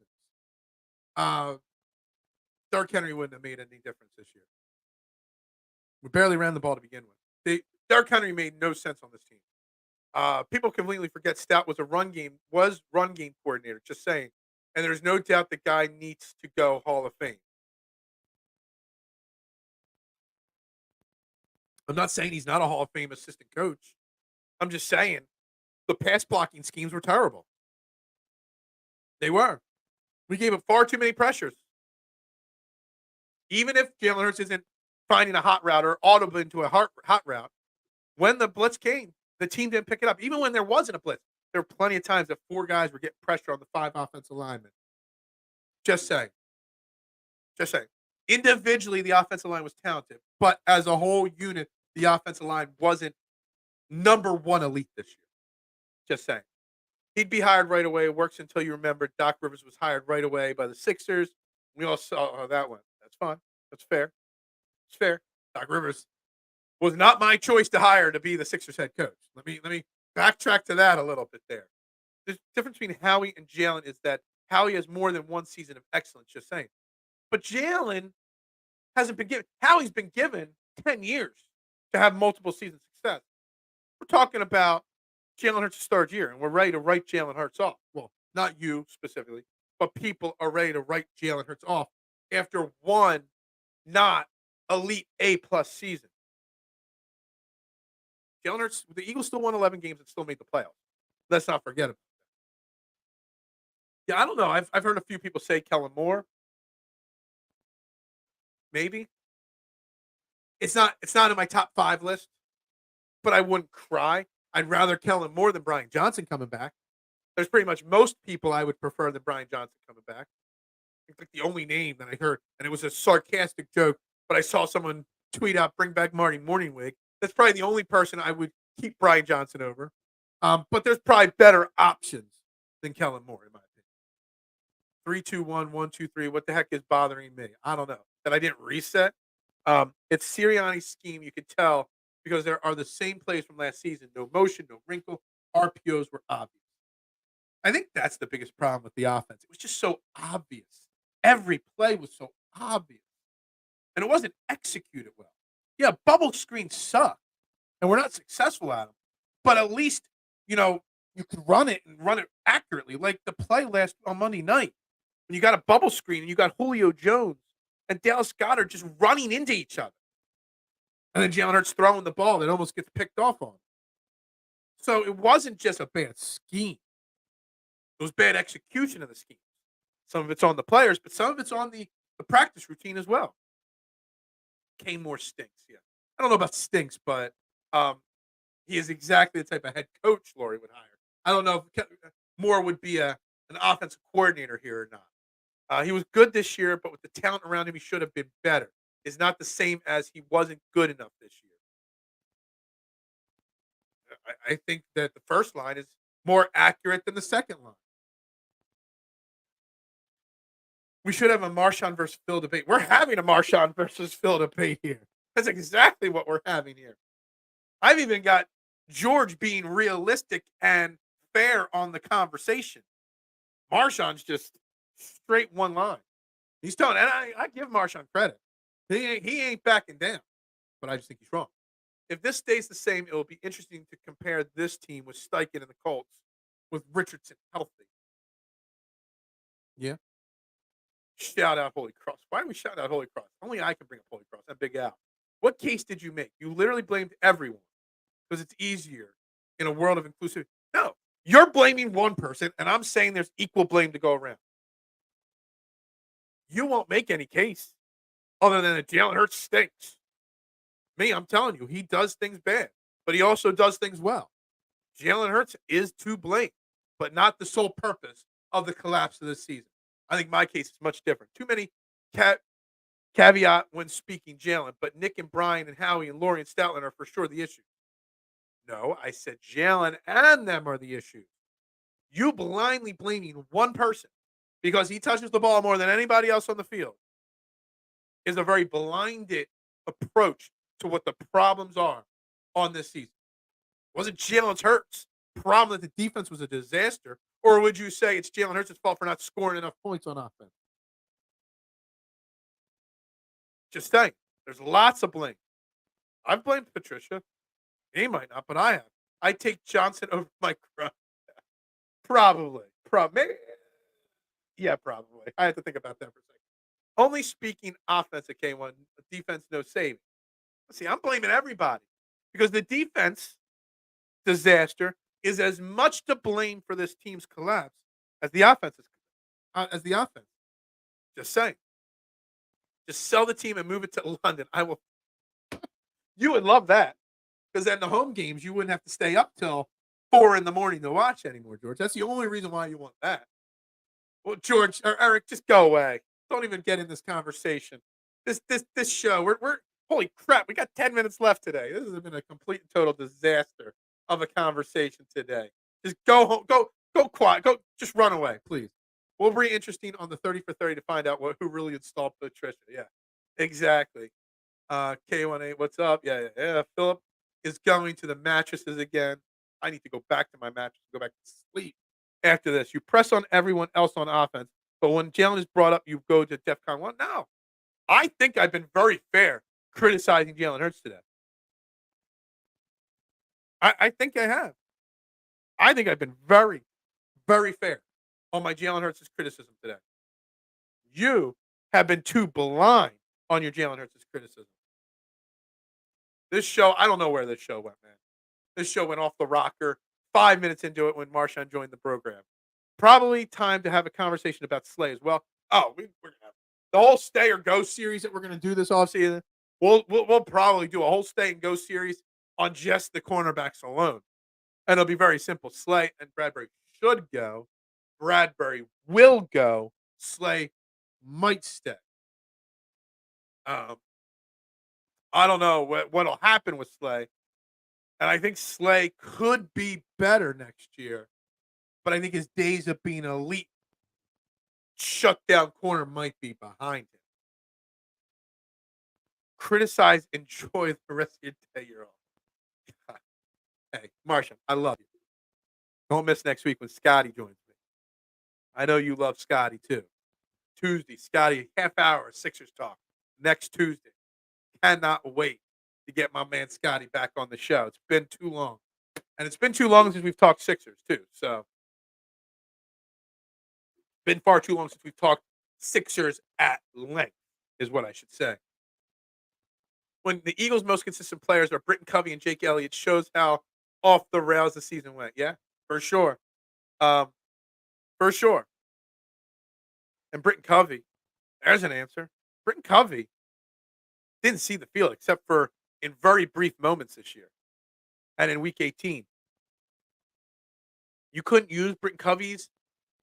Derrick Henry wouldn't have made any difference this year. We barely ran the ball to begin with. Derrick Henry made no sense on this team. People completely forget Stout was run game coordinator. Just saying, and there's no doubt the guy needs to go Hall of Fame. I'm not saying he's not a Hall of Fame assistant coach. I'm just saying the pass blocking schemes were terrible. They were. We gave up far too many pressures. Even if Jalen Hurts isn't finding a hot route or audible into a hot route, when the blitz came, the team didn't pick it up. Even when there wasn't a blitz, there were plenty of times that 4 guys were getting pressure on the 5 offensive linemen. Just saying. Just saying. Individually, the offensive line was talented, but as a whole unit, the offensive line wasn't number 1 elite this year. Just saying. He'd be hired right away. It works until you remember Doc Rivers was hired right away by the Sixers. We all saw how that went. That's fine. That's fair. It's fair. Doc Rivers was not my choice to hire to be the Sixers head coach. Let me backtrack to that a little bit there. The difference between Howie and Jalen is that Howie has more than 1 season of excellence, just saying. But Jalen hasn't been given. Howie's been given 10 years to have multiple season success. We're talking about Jalen Hurts' third year, and we're ready to write Jalen Hurts off. Well, not you specifically, but people are ready to write Jalen Hurts off after 1 not elite A-plus season. Jalen Hurts, the Eagles still won 11 games and still made the playoffs. Let's not forget about that. Yeah, I don't know. I've heard a few people say Kellen Moore. Maybe. It's not in my top 5 list, but I wouldn't cry. I'd rather Kellen Moore than Brian Johnson coming back. There's pretty much most people I would prefer than Brian Johnson coming back. I think like the only name that I heard, and it was a sarcastic joke, but I saw someone tweet out, "Bring back Marty Morningwig." That's probably the only person I would keep Brian Johnson over. But there's probably better options than Kellen Moore, in my opinion. 3-2-1, 1-2-3. What the heck is bothering me? I don't know. That I didn't reset. It's Sirianni's scheme. You could tell because there are the same plays from last season. No motion, no wrinkle. RPOs were obvious. I think that's the biggest problem with the offense. It was just so obvious. Every play was so obvious. And it wasn't executed well. Yeah, bubble screens suck. And we're not successful at them. But at least, you could run it and run it accurately. Like the play last on Monday night. When you got a bubble screen and you got Julio Jones and Dallas Goedert just running into each other. And then Jalen Hurts throwing the ball that almost gets picked off on. So it wasn't just a bad scheme. It was bad execution of the scheme. Some of it's on the players, but some of it's on the practice routine as well. Kane Moore stinks, yeah. I don't know about stinks, but he is exactly the type of head coach Laurie would hire. I don't know if Moore would be an offensive coordinator here or not. He was good this year, but with the talent around him, he should have been better. It's not the same as he wasn't good enough this year. I think that the first line is more accurate than the second line. We should have a Marshawn versus Phil debate. We're having a Marshawn versus Phil debate here. That's exactly what we're having here. I've even got George being realistic and fair on the conversation. Marshawn's just straight one line. He's telling, and I give Marshawn credit. He ain't backing down, but I just think he's wrong. If this stays the same, it will be interesting to compare this team with Steichen and the Colts with Richardson healthy. Yeah. Shout out Holy Cross. Why do we shout out Holy Cross? Only I can bring up Holy Cross. I'm Big Al. What case did you make? You literally blamed everyone because it's easier in a world of inclusivity. No, you're blaming one person, and I'm saying there's equal blame to go around. You won't make any case other than that Jalen Hurts stinks. Me, I'm telling you, he does things bad, but he also does things well. Jalen Hurts is to blame, but not the sole purpose of the collapse of this season. I think my case is much different. Too many caveat when speaking Jalen, but Nick and Brian and Howie and Laurie and Stoutland are for sure the issue. No, I said Jalen and them are the issue. You blindly blaming one person because he touches the ball more than anybody else on the field is a very blinded approach to what the problems are on this season. Was it Jalen Hurts' problem that the defense was a disaster, or would you say it's Jalen Hurts' fault for not scoring enough points on offense? Just saying, there's lots of blame. I've blamed Patricia. He might not, but I have. I take Johnson over Mike Crow. Probably. Maybe. Yeah, probably. I had to think about that for a second. Only speaking offense at K1, defense no saving. See, I'm blaming everybody because the defense disaster is as much to blame for this team's collapse as the offense is. As the offense. Just saying. Just sell the team and move it to London. I will. You would love that because then the home games you wouldn't have to stay up till 4 in the morning to watch anymore, George. That's the only reason why you want that. Well, George or Eric, just go away. Don't even get in this conversation. This show, we're holy crap. We got 10 minutes left today. This has been a complete and total disaster of a conversation today. Just go home, go quiet, go just run away, please. We'll be interesting on the 30 for 30 to find out who really installed Patricia. Yeah, exactly. K18, what's up? Yeah. Philip is going to the mattresses again. I need to go back to my mattress, go back to sleep after this. You press on everyone else on offense, but when Jalen is brought up, you go to DEFCON 1. No, I think I've been very fair criticizing Jalen Hurts today. I think I have. I think I've been very, very fair on my Jalen Hurts' criticism today. You have been too blind on your Jalen Hurts' criticism. This show, I don't know where this show went, man. This show went off the rocker 5 minutes into it when Marshawn joined the program. Probably time to have a conversation about Slay as well. Oh, we're gonna have the whole stay or go series that we're gonna do this offseason. We'll probably do a whole stay and go series on just the cornerbacks alone, and it'll be very simple. Slay and Bradbury should go. Bradbury will go. Slay might stay. I don't know what'll happen with Slay, and I think Slay could be better next year. But I think his days of being elite shutdown corner might be behind him. Criticize, enjoy the rest of your day. You're all. Hey, Marsha, I love you. Don't miss next week when Scotty joins me. I know you love Scotty too. Tuesday, Scotty, half hour of Sixers talk. Next Tuesday. Cannot wait to get my man Scotty back on the show. It's been too long. And it's been too long since we've talked Sixers too. So been far too long since we've talked Sixers at length, is what I should say. When the Eagles' most consistent players are Britton Covey and Jake Elliott, shows how off the rails the season went. Yeah, for sure. For sure. And Britton Covey, there's an answer. Britton Covey didn't see the field except for in very brief moments this year and in week 18. You couldn't use Britton Covey's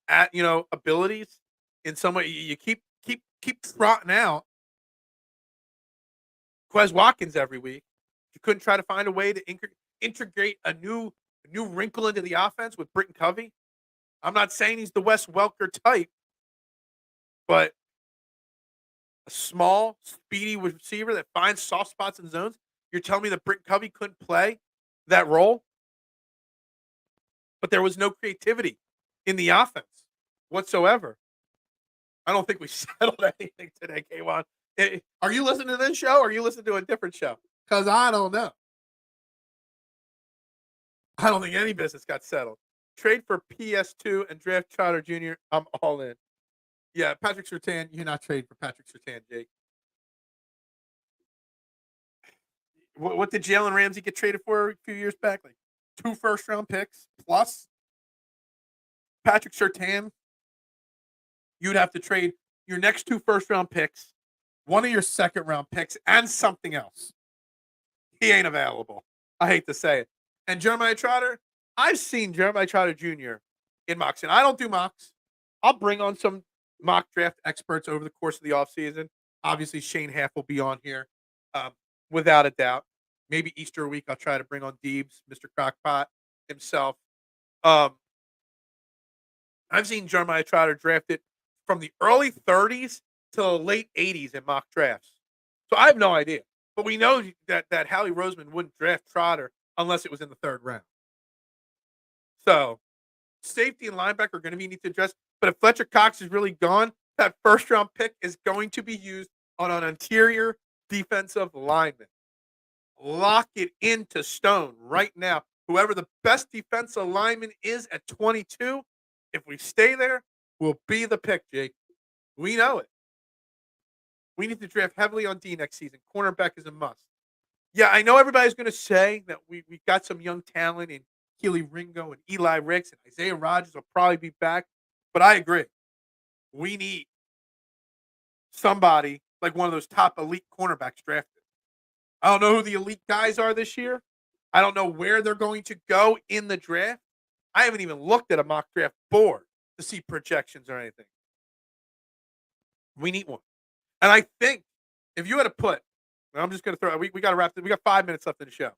abilities in some way. You keep trotting out Quez Watkins every week. You couldn't try to find a way to integrate a new wrinkle into the offense with Britton Covey. I'm not saying he's the Wes Welker type, but a small, speedy receiver that finds soft spots in zones. You're telling me that Britton Covey couldn't play that role? But there was no creativity in the offense whatsoever. I don't think we settled anything today, K1. Are you listening to this show or are you listening to a different show? Because I don't know. I don't think any business got settled. Trade for PS2 and draft Trotter Jr. I'm all in. Yeah, Patrick Surtain. You're not trading for Patrick Surtain, Jake. What did Jalen Ramsey get traded for a few years back? Like 2 first-round picks plus Patrick Surtain. You'd have to trade your next 2 first-round picks, 1 of your second-round picks, and something else. He ain't available. I hate to say it. And Jeremiah Trotter, I've seen Jeremiah Trotter Jr. in mocks, and I don't do mocks. I'll bring on some mock draft experts over the course of the offseason. Obviously, Shane Half will be on here, without a doubt. Maybe Easter week, I'll try to bring on Deebs, Mr. Crockpot himself. I've seen Jeremiah Trotter drafted from the early 30s to the late 80s in mock drafts. So I have no idea. But we know that Howie Roseman wouldn't draft Trotter unless it was in the 3rd round. So safety and linebacker are going to be need to address. But if Fletcher Cox is really gone, that first-round pick is going to be used on an interior defensive lineman. lock it into stone right now. Whoever the best defensive lineman is at 22, if we stay there, will be the pick, Jake. We know it. We need to draft heavily on D next season. Cornerback is a must. Yeah, I know everybody's going to say that we got some young talent in Keely Ringo and Eli Ricks, and Isaiah Rodgers will probably be back. But I agree. We need somebody like one of those top elite cornerbacks drafted. I don't know who the elite guys are this year. I don't know where they're going to go in the draft. I haven't even looked at a mock draft board to see projections or anything. We need one. And I think if you had to put, I'm just going to throw, we got to wrap this. We got 5 minutes left in the show.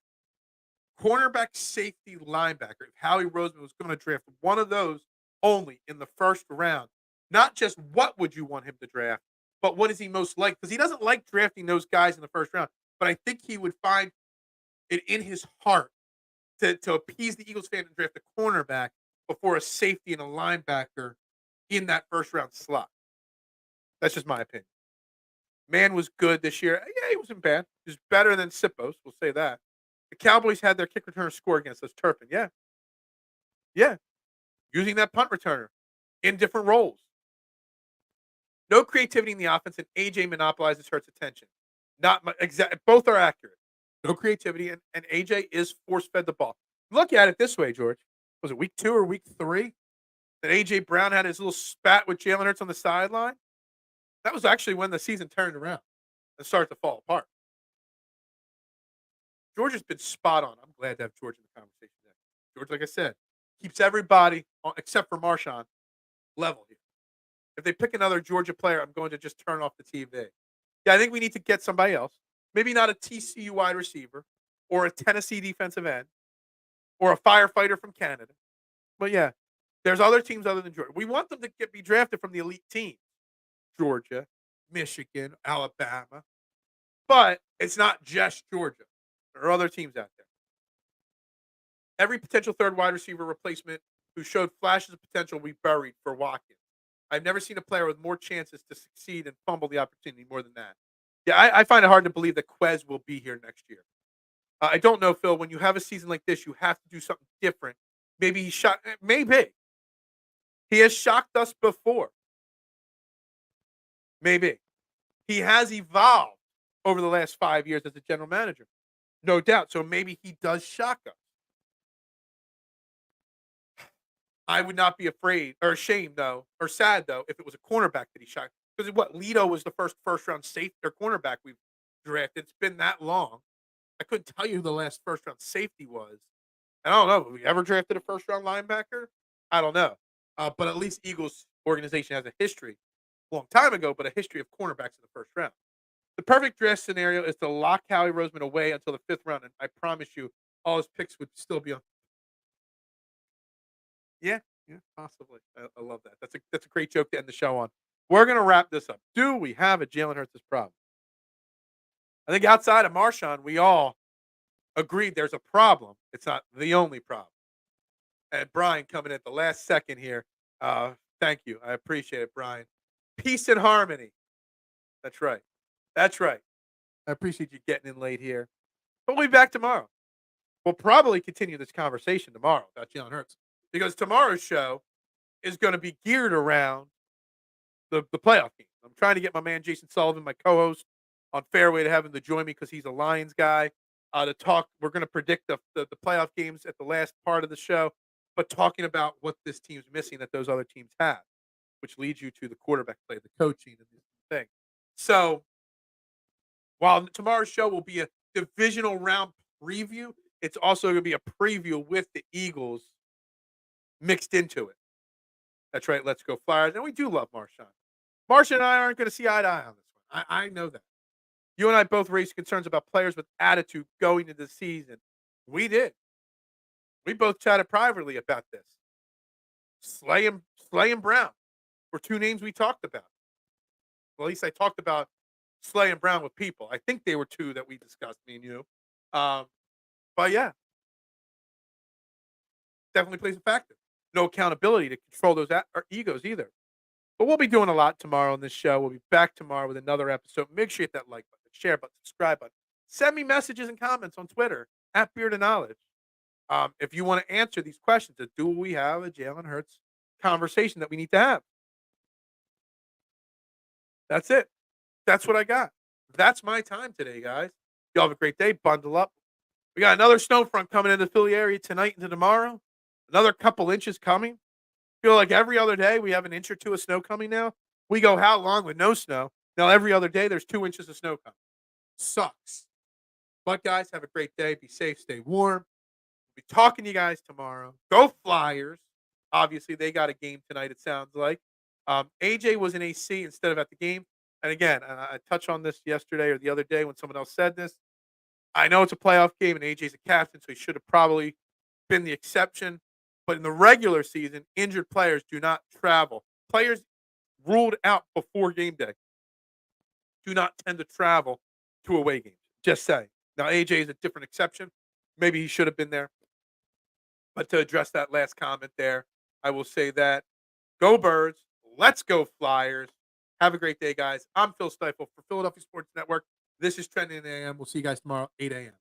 Cornerback, safety, linebacker. If Howie Roseman was going to draft one of those only in the first round, not just what would you want him to draft, but what is he most like? Because he doesn't like drafting those guys in the first round. But I think he would find it in his heart to appease the Eagles fan and draft a cornerback before a safety and a linebacker in that first round slot. That's just my opinion. Man was good this year. Yeah, he wasn't bad. He was better than Sippos. We'll say that. The Cowboys had their kick returner score against us, Turpin. Yeah. Yeah. Using that punt returner in different roles. No creativity in the offense, and AJ monopolizes Hurts' attention. Not both are accurate. No creativity, and AJ is force-fed the ball. Look at it this way, George. Was it week 2 or week 3 that AJ Brown had his little spat with Jalen Hurts on the sideline? That was actually when the season turned around and started to fall apart. George has been spot on. I'm glad to have George in the conversation today. George, like I said, keeps everybody, except for Marshawn, level here. If they pick another Georgia player, I'm going to just turn off the TV. Yeah, I think we need to get somebody else. Maybe not a TCU wide receiver or a Tennessee defensive end or a firefighter from Canada. But yeah, there's other teams other than Georgia. We want them to be drafted from the elite teams. Georgia, Michigan, Alabama. But it's not just Georgia. There are other teams out there. Every potential third wide receiver replacement who showed flashes of potential we buried for Watkins. I've never seen a player with more chances to succeed and fumble the opportunity more than that. Yeah, I find it hard to believe that Quez will be here next year. I don't know, Phil. When you have a season like this, you have to do something different. Maybe he shot. Maybe he has shocked us before. Maybe he has evolved over the last 5 years as a general manager, no doubt. So maybe he does shock us. I would not be afraid or ashamed though, or sad though, if it was a cornerback that he shocked. Because what Lito was the first round safety or cornerback we've drafted. It's been that long. I couldn't tell you who the last first round safety was. I don't know. Have we ever drafted a first round linebacker? I don't know. But at least Eagles organization has a history, a long time ago, but a history of cornerbacks in the first round. The perfect draft scenario is to lock Howie Roseman away until the 5th round, and I promise you, all his picks would still be on. Yeah, possibly. I love that. That's a great joke to end the show on. We're gonna wrap this up. Do we have a Jalen Hurts problem? I think outside of Marshawn, we all agreed there's a problem. It's not the only problem. And Brian coming at the last second here. Thank you. I appreciate it, Brian. Peace and harmony. That's right. That's right. I appreciate you getting in late here. But we'll be back tomorrow. We'll probably continue this conversation tomorrow about Jalen Hurts because tomorrow's show is going to be geared around the playoff game. I'm trying to get my man Jason Sullivan, my co-host, on Fairway to have him to join me because he's a Lions guy. To talk, we're going to predict the playoff games at the last part of the show, but talking about what this team's missing that those other teams have, which leads you to the quarterback play, the coaching, and this thing. So while tomorrow's show will be a divisional round preview, it's also going to be a preview with the Eagles mixed into it. That's right. Let's go Flyers. And we do love Marshawn. Marshawn and I aren't going to see eye to eye on this one. I know that. You and I both raised concerns about players with attitude going into the season. We did. We both chatted privately about this. Slay and Brown were two names we talked about. Well, at least I talked about Slay and Brown with people. I think they were two that we discussed, me and you. But yeah, definitely plays a factor. No accountability to control those egos either. But we'll be doing a lot tomorrow on this show. We'll be back tomorrow with another episode. Make sure you hit that like button, share button, subscribe button. send me messages and comments on Twitter at Beard of Knowledge. If you want to answer these questions, do we have a Jalen Hurts conversation that we need to have? That's it. That's what I got. That's my time today, guys. Y'all have a great day. Bundle up. We got another snow front coming into the Philly area tonight into tomorrow. Another couple inches coming. Feel like every other day we have an inch or two of snow coming now. We go how long with no snow? Now every other day there's 2 inches of snow coming. Sucks. But guys, have a great day. Be safe. Stay warm. Be talking to you guys tomorrow. Go Flyers. Obviously, they got a game tonight, it sounds like. AJ was in AC instead of at the game. And again, I touched on this yesterday or the other day when someone else said this. I know it's a playoff game and AJ's a captain, so he should have probably been the exception. But in the regular season, injured players do not travel. Players ruled out before game day do not tend to travel to away games. Just saying. Now, AJ is a different exception. Maybe he should have been there. But to address that last comment there, I will say that go Birds. Let's go Flyers. Have a great day, guys. I'm Phil Stiefel for Philadelphia Sports Network. This is Trending AM. We'll see you guys tomorrow, 8 a.m.